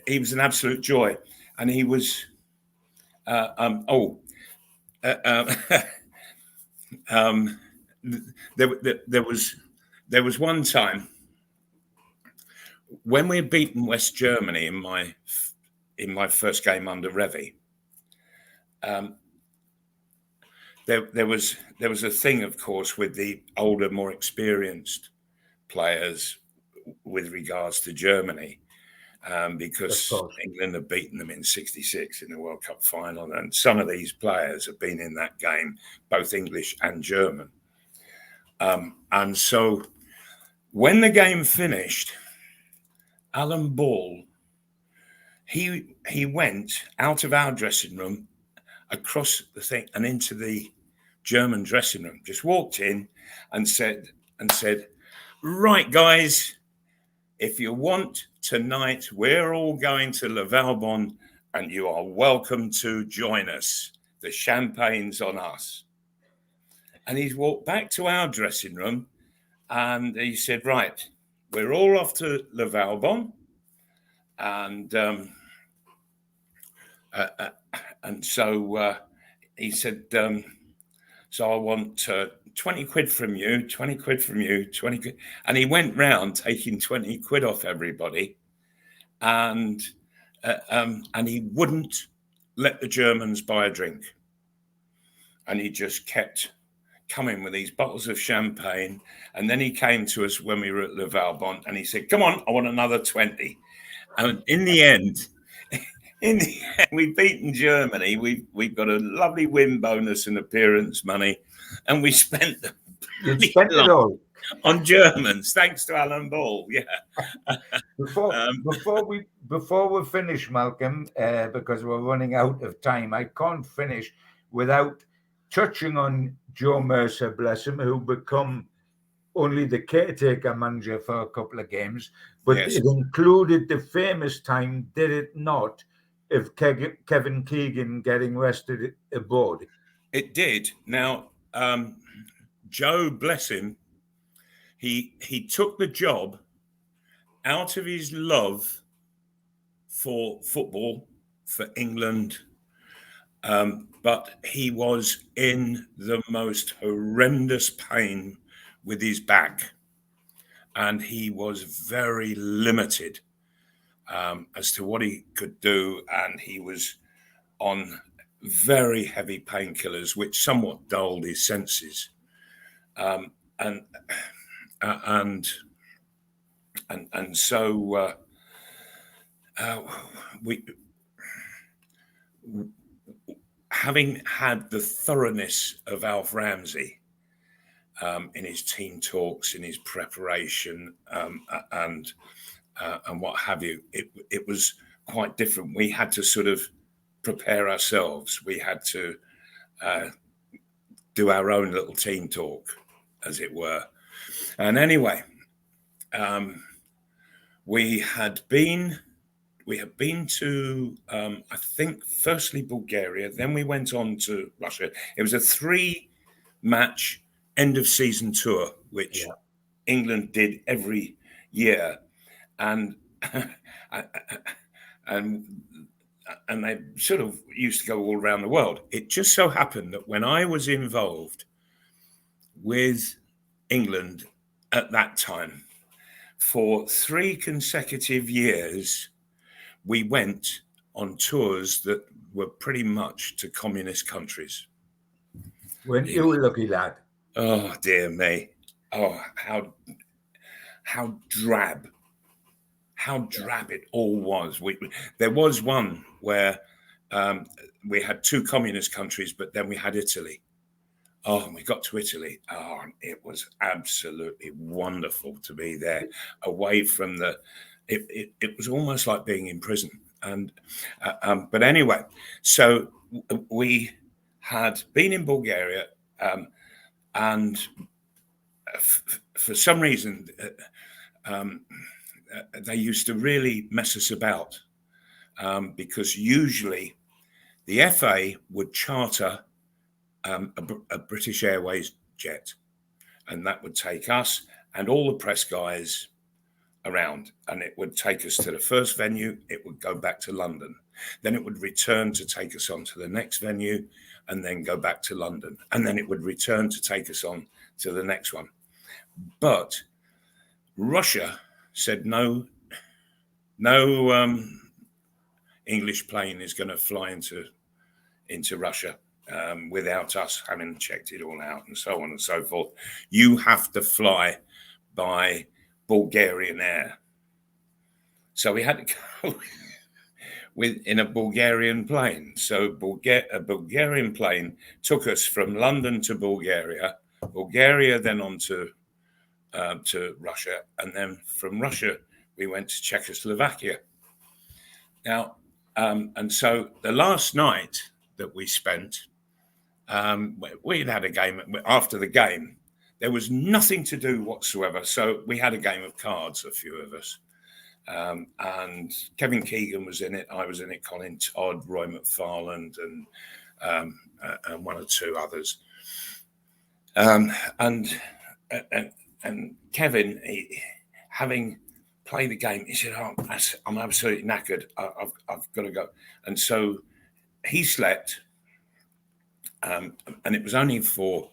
he was an absolute joy. And he was, there was one time when we had beaten West Germany in my first game under Revy. There was a thing, of course, with the older, more experienced players with regards to Germany, because England had beaten them in '66 in the World Cup final, and some of these players have been in that game, both English and German. And so when the game finished, Alan Ball, he went out of our dressing room, across the thing and into the German dressing room, just walked in and said, right, guys, if you want tonight, we're all going to Le Valbonne and you are welcome to join us. The champagne's on us. And he's walked back to our dressing room and he said, right, we're all off to Le Valbonne. And so he said, so I want 20 quid from you, 20 quid from you, 20 quid. And he went round taking 20 quid off everybody. And he wouldn't let the Germans buy a drink. And he just kept coming with these bottles of champagne. And then he came to us when we were at Le Valbonne and he said, come on, I want another 20. And in the end, we've beaten Germany. We've got a lovely win bonus and appearance money, and we spent it all on Germans, thanks to Alan Ball. Yeah. Before we finish, Malcolm, because we're running out of time, I can't finish without touching on Joe Mercer, bless him, who become only the caretaker manager for a couple of games, but it included the famous time, did it not, of Kevin Keegan getting rested aboard? It did. Now, Joe, bless him, he took the job out of his love for football, for England, but he was in the most horrendous pain with his back, and he was very limited as to what he could do, and he was on very heavy painkillers, which somewhat dulled his senses, and so we, having had the thoroughness of Alf Ramsey in his team talks, in his preparation, and what have you, it was quite different. We had to sort of prepare ourselves. We had to do our own little team talk, as it were. And anyway, we had been to, I think, firstly Bulgaria, then we went on to Russia. It was a 3-match end of season tour, which England did every year. And and they sort of used to go all around the world. It just so happened that when I was involved with England at that time, for 3 consecutive years, we went on tours that were pretty much to communist countries. Weren't you a lucky lad? Oh, dear me. Oh, how drab it all was. There was one where we had 2 communist countries, but then we had Italy. Oh, and we got to Italy. Oh, it was absolutely wonderful to be there, away from it was almost like being in prison. And but anyway, so we had been in Bulgaria, and for some reason, they used to really mess us about, because usually the FA would charter a British Airways jet, and that would take us and all the press guys around, and it would take us to the first venue. It would go back to London, then it would return to take us on to the next venue, and then go back to London, and then it would return to take us on to the next one. But Russia said no English plane is going to fly into Russia without us having checked it all out, and so on and so forth. You have to fly by Bulgarian Air. So we had to go in a Bulgarian plane. So a Bulgarian plane took us from London to Bulgaria then on to Russia, and then from Russia we went to Czechoslovakia. Now, and so the last night that we spent, we'd had a game. After the game, there was nothing to do whatsoever, so we had a game of cards, a few of us, and Kevin Keegan was in it, I was in it, Colin Todd, Roy McFarland, and 1 or 2 others, and Kevin, having played the game, he said, "Oh, I'm absolutely knackered. I've got to go." And so he slept, and it was only for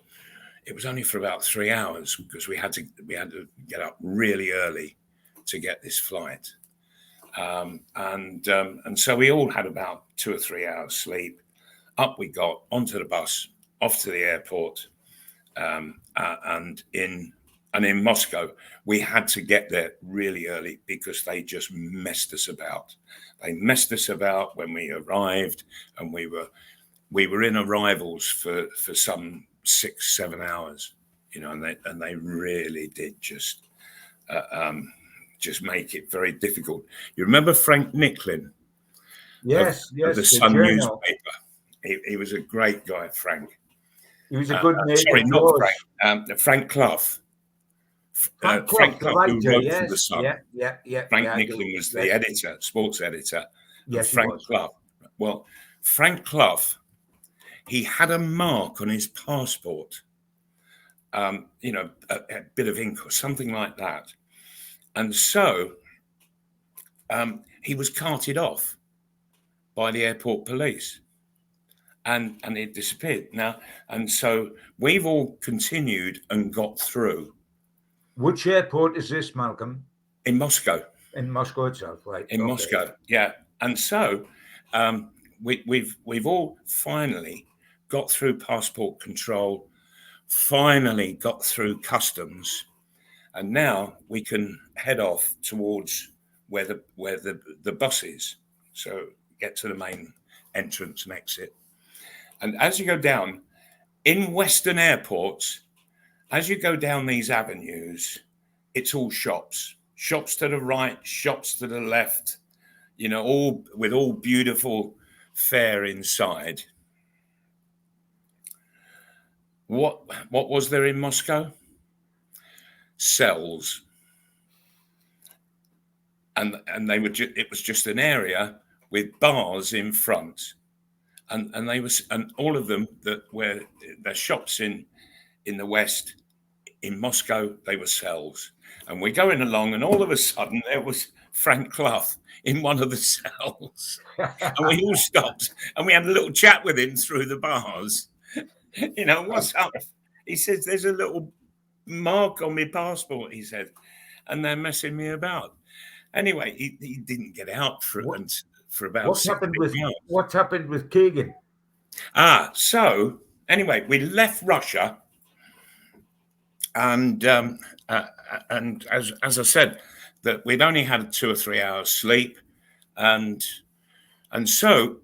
about 3 hours, because we had to get up really early to get this flight, and so we all had about 2 or 3 hours sleep. Up we got, onto the bus, off to the airport, and in Moscow we had to get there really early, because they just messed us about. They messed us about when we arrived, and we were in arrivals for some 6-7 hours, and they really did just make it very difficult. You remember Frank Nicklin? Yes, of the Sun newspaper. He was a great guy, Frank. He was a good mate. Sorry, not Frank. Frank Clough. Frank Clough, who wrote yes. for the Sun. Yeah. Frank Nicklin was the editor, sports editor. Yes, Frank Clough. Well, Frank Clough, he had a mark on his passport, a bit of ink or something like that. And so he was carted off by the airport police, and it disappeared. Now, and so we've all continued and got through. Which airport is this, Malcolm? In Moscow. In Moscow itself, right? In Moscow, yeah. And so we've all finally got through passport control, finally got through customs, and now we can head off towards where the bus is. So get to the main entrance and exit. And as you go down, in Western airports, as you go down these avenues, it's all shops. Shops to the right, shops to the left, all with all beautiful fare inside. What was there in Moscow? Cells. And they were it was just an area with bars in front. And all of them that were their shops in the West, in Moscow, they were cells. And we're going along, and all of a sudden, there was Frank Clough in one of the cells. And we all stopped, and we had a little chat with him through the bars. You know, what's up? He says, there's a little mark on my passport, he said, and they're messing me about. Anyway, he didn't get out for about what's happened with Keegan? So anyway, we left Russia, and as I said, that we'd only had 2 or 3 hours sleep, and so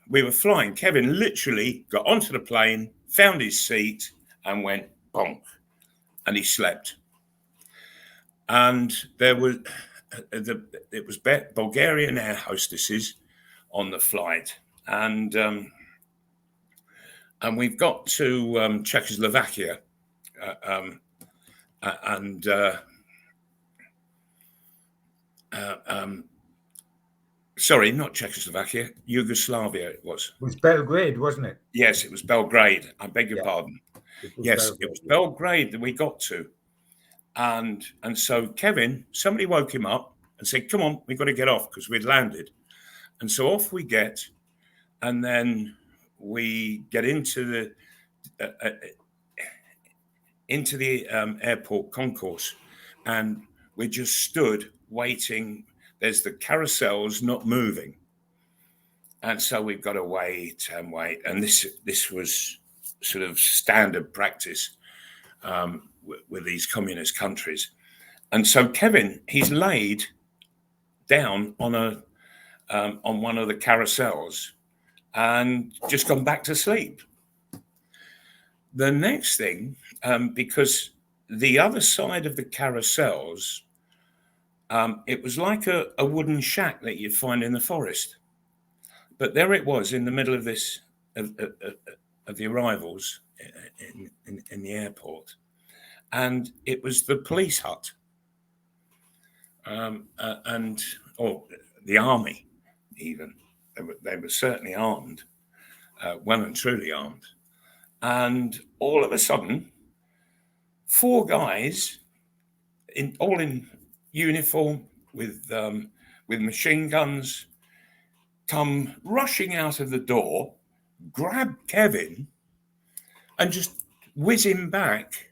we were flying. Kevin literally got onto the plane, found his seat, and went bonk, and he slept. And there was it was Bulgarian air hostesses on the flight, and we've got to Czechoslovakia, sorry, not Czechoslovakia, Yugoslavia it was. It was Belgrade, wasn't it? Yes, it was Belgrade. I beg your pardon. It was Belgrade that we got to. And so Kevin, somebody woke him up and said, come on, we've got to get off because we'd landed. And so off we get, and then we get into the airport concourse, and we just stood waiting. There's the carousels not moving. And so we've got to wait and wait. And this was sort of standard practice with these communist countries. And so Kevin, he's laid down on one of the carousels and just gone back to sleep. The next thing, because the other side of the carousels, it was like a wooden shack that you'd find in the forest. But there it was in the middle of this of the arrivals in the airport, and it was the police hut, or the army even. They were certainly armed, well and truly armed. And all of a sudden, 4 guys, all in uniform with machine guns, come rushing out of the door, grab Kevin, and just whiz him back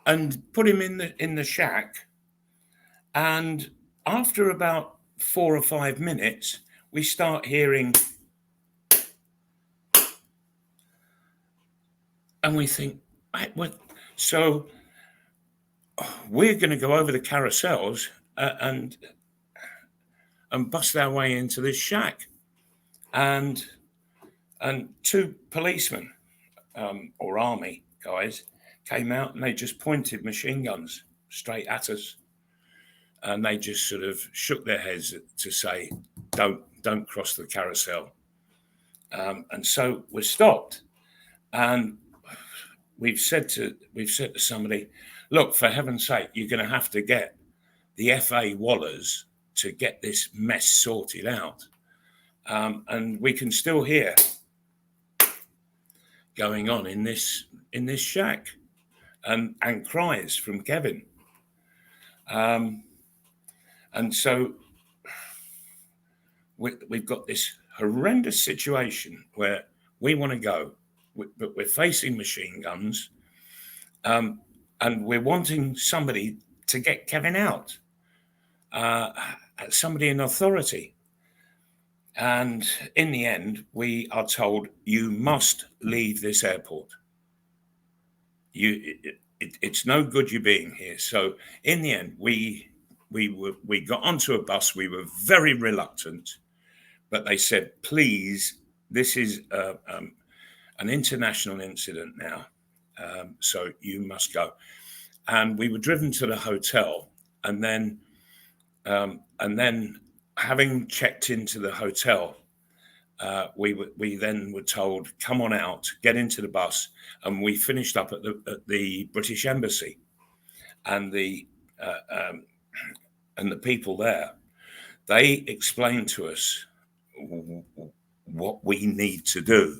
and put him in the shack. And after about 4 or 5 minutes, we start hearing, and we think, what? So we're going to go over the carousels and bust our way into this shack. And 2 policemen or army guys came out, and they just pointed machine guns straight at us. And they just sort of shook their heads to say, don't cross the carousel. And so we're stopped. And we've said to somebody, look, for heaven's sake, you're going to have to get the FA Wallers to get this mess sorted out. And we can still hear going on in this shack, and cries from Kevin. And so we've got this horrendous situation where we want to go, but we're facing machine guns, and we're wanting somebody to get Kevin out, somebody in authority. And in the end, we are told, you must leave this airport. It's no good you being here. So in the end, we got onto a bus. We were very reluctant, but they said, please, this is an international incident now, so you must go. And we were driven to the hotel, and then having checked into the hotel, we then were told, come on out, get into the bus. And we finished up at the British Embassy, and the people there, they explained to us what we need to do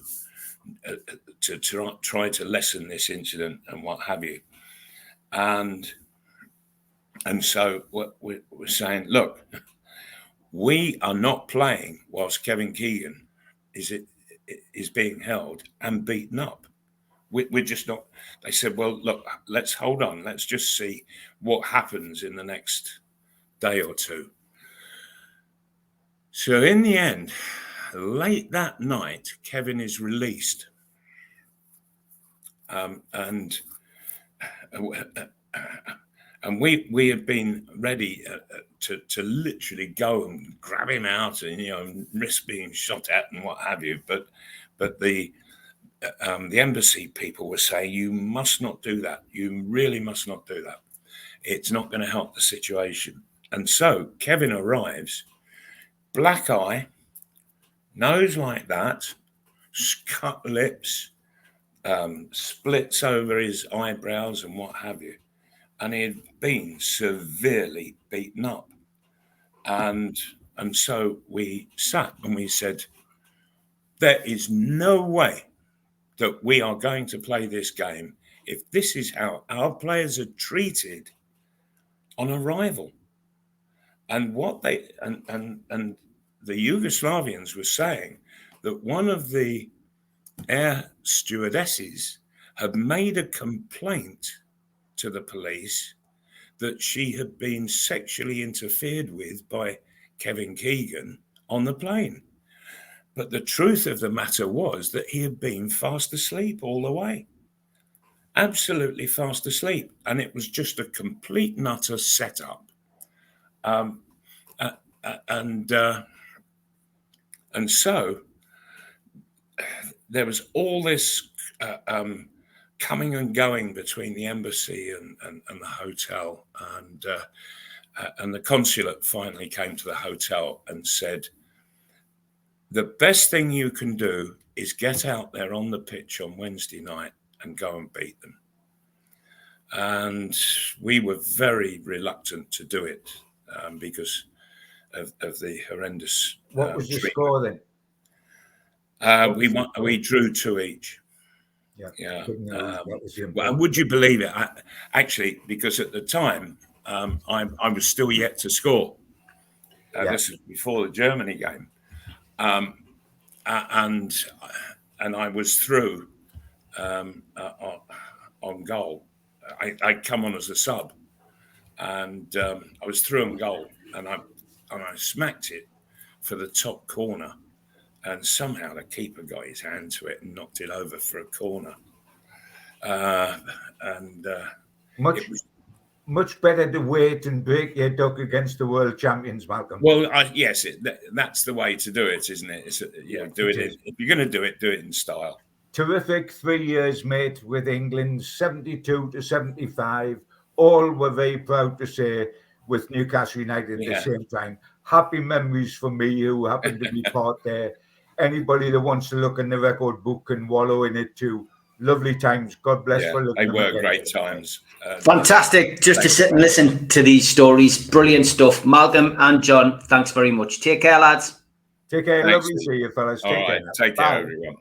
to try to lessen this incident and what have you. And so we're saying, look, we are not playing whilst Kevin Keegan is being held and beaten up. We're just not. They said, well, look, let's hold on. Let's just see what happens in the next day or two. So in the end, late that night, Kevin is released. And we had been ready to literally go and grab him out and risk being shot at and what have you. But the embassy people were saying, you must not do that. You really must not do that. It's not going to help the situation. And so Kevin arrives, black eye, nose like that, cut lips, splits over his eyebrows and what have you. And he had been severely beaten up. And so we sat and we said, there is no way that we are going to play this game if this is how our players are treated on arrival. And what they and the Yugoslavians were saying that one of the air stewardesses had made a complaint to the police that she had been sexually interfered with by Kevin Keegan on the plane. But the truth of the matter was that he had been fast asleep all the way. Absolutely fast asleep. And it was just a complete and utter setup. And so there was all this coming and going between the embassy and the hotel. And the consulate finally came to the hotel and said, the best thing you can do is get out there on the pitch on Wednesday night and go and beat them. And we were very reluctant to do it because of the horrendous. What was the score then? We drew 2 each. Yeah. Well, would you believe it? Actually, because at the time I was still yet to score. This was before the Germany game. And I was through on goal. I'd come on as a sub, and I was through on goal, and I smacked it for the top corner, and somehow the keeper got his hand to it and knocked it over for a corner. Much better to wait and break your duck against the world champions, Malcom. Well, yes, that's the way to do it, isn't it? Do it. If you're going to do it in style. Terrific 3 years, mate, with England, 72 to 75. All were very proud to say with Newcastle United at the same time. Happy memories for me, who happened to be part there. Anybody that wants to look in the record book and wallow in it too. Lovely times. God bless for looking. They were great times. Fantastic. Just to sit and listen to these stories. Brilliant stuff. Malcom and John, thanks very much. Take care, lads. Take care. Lovely to see you, fellas. Take care. Take care, everyone.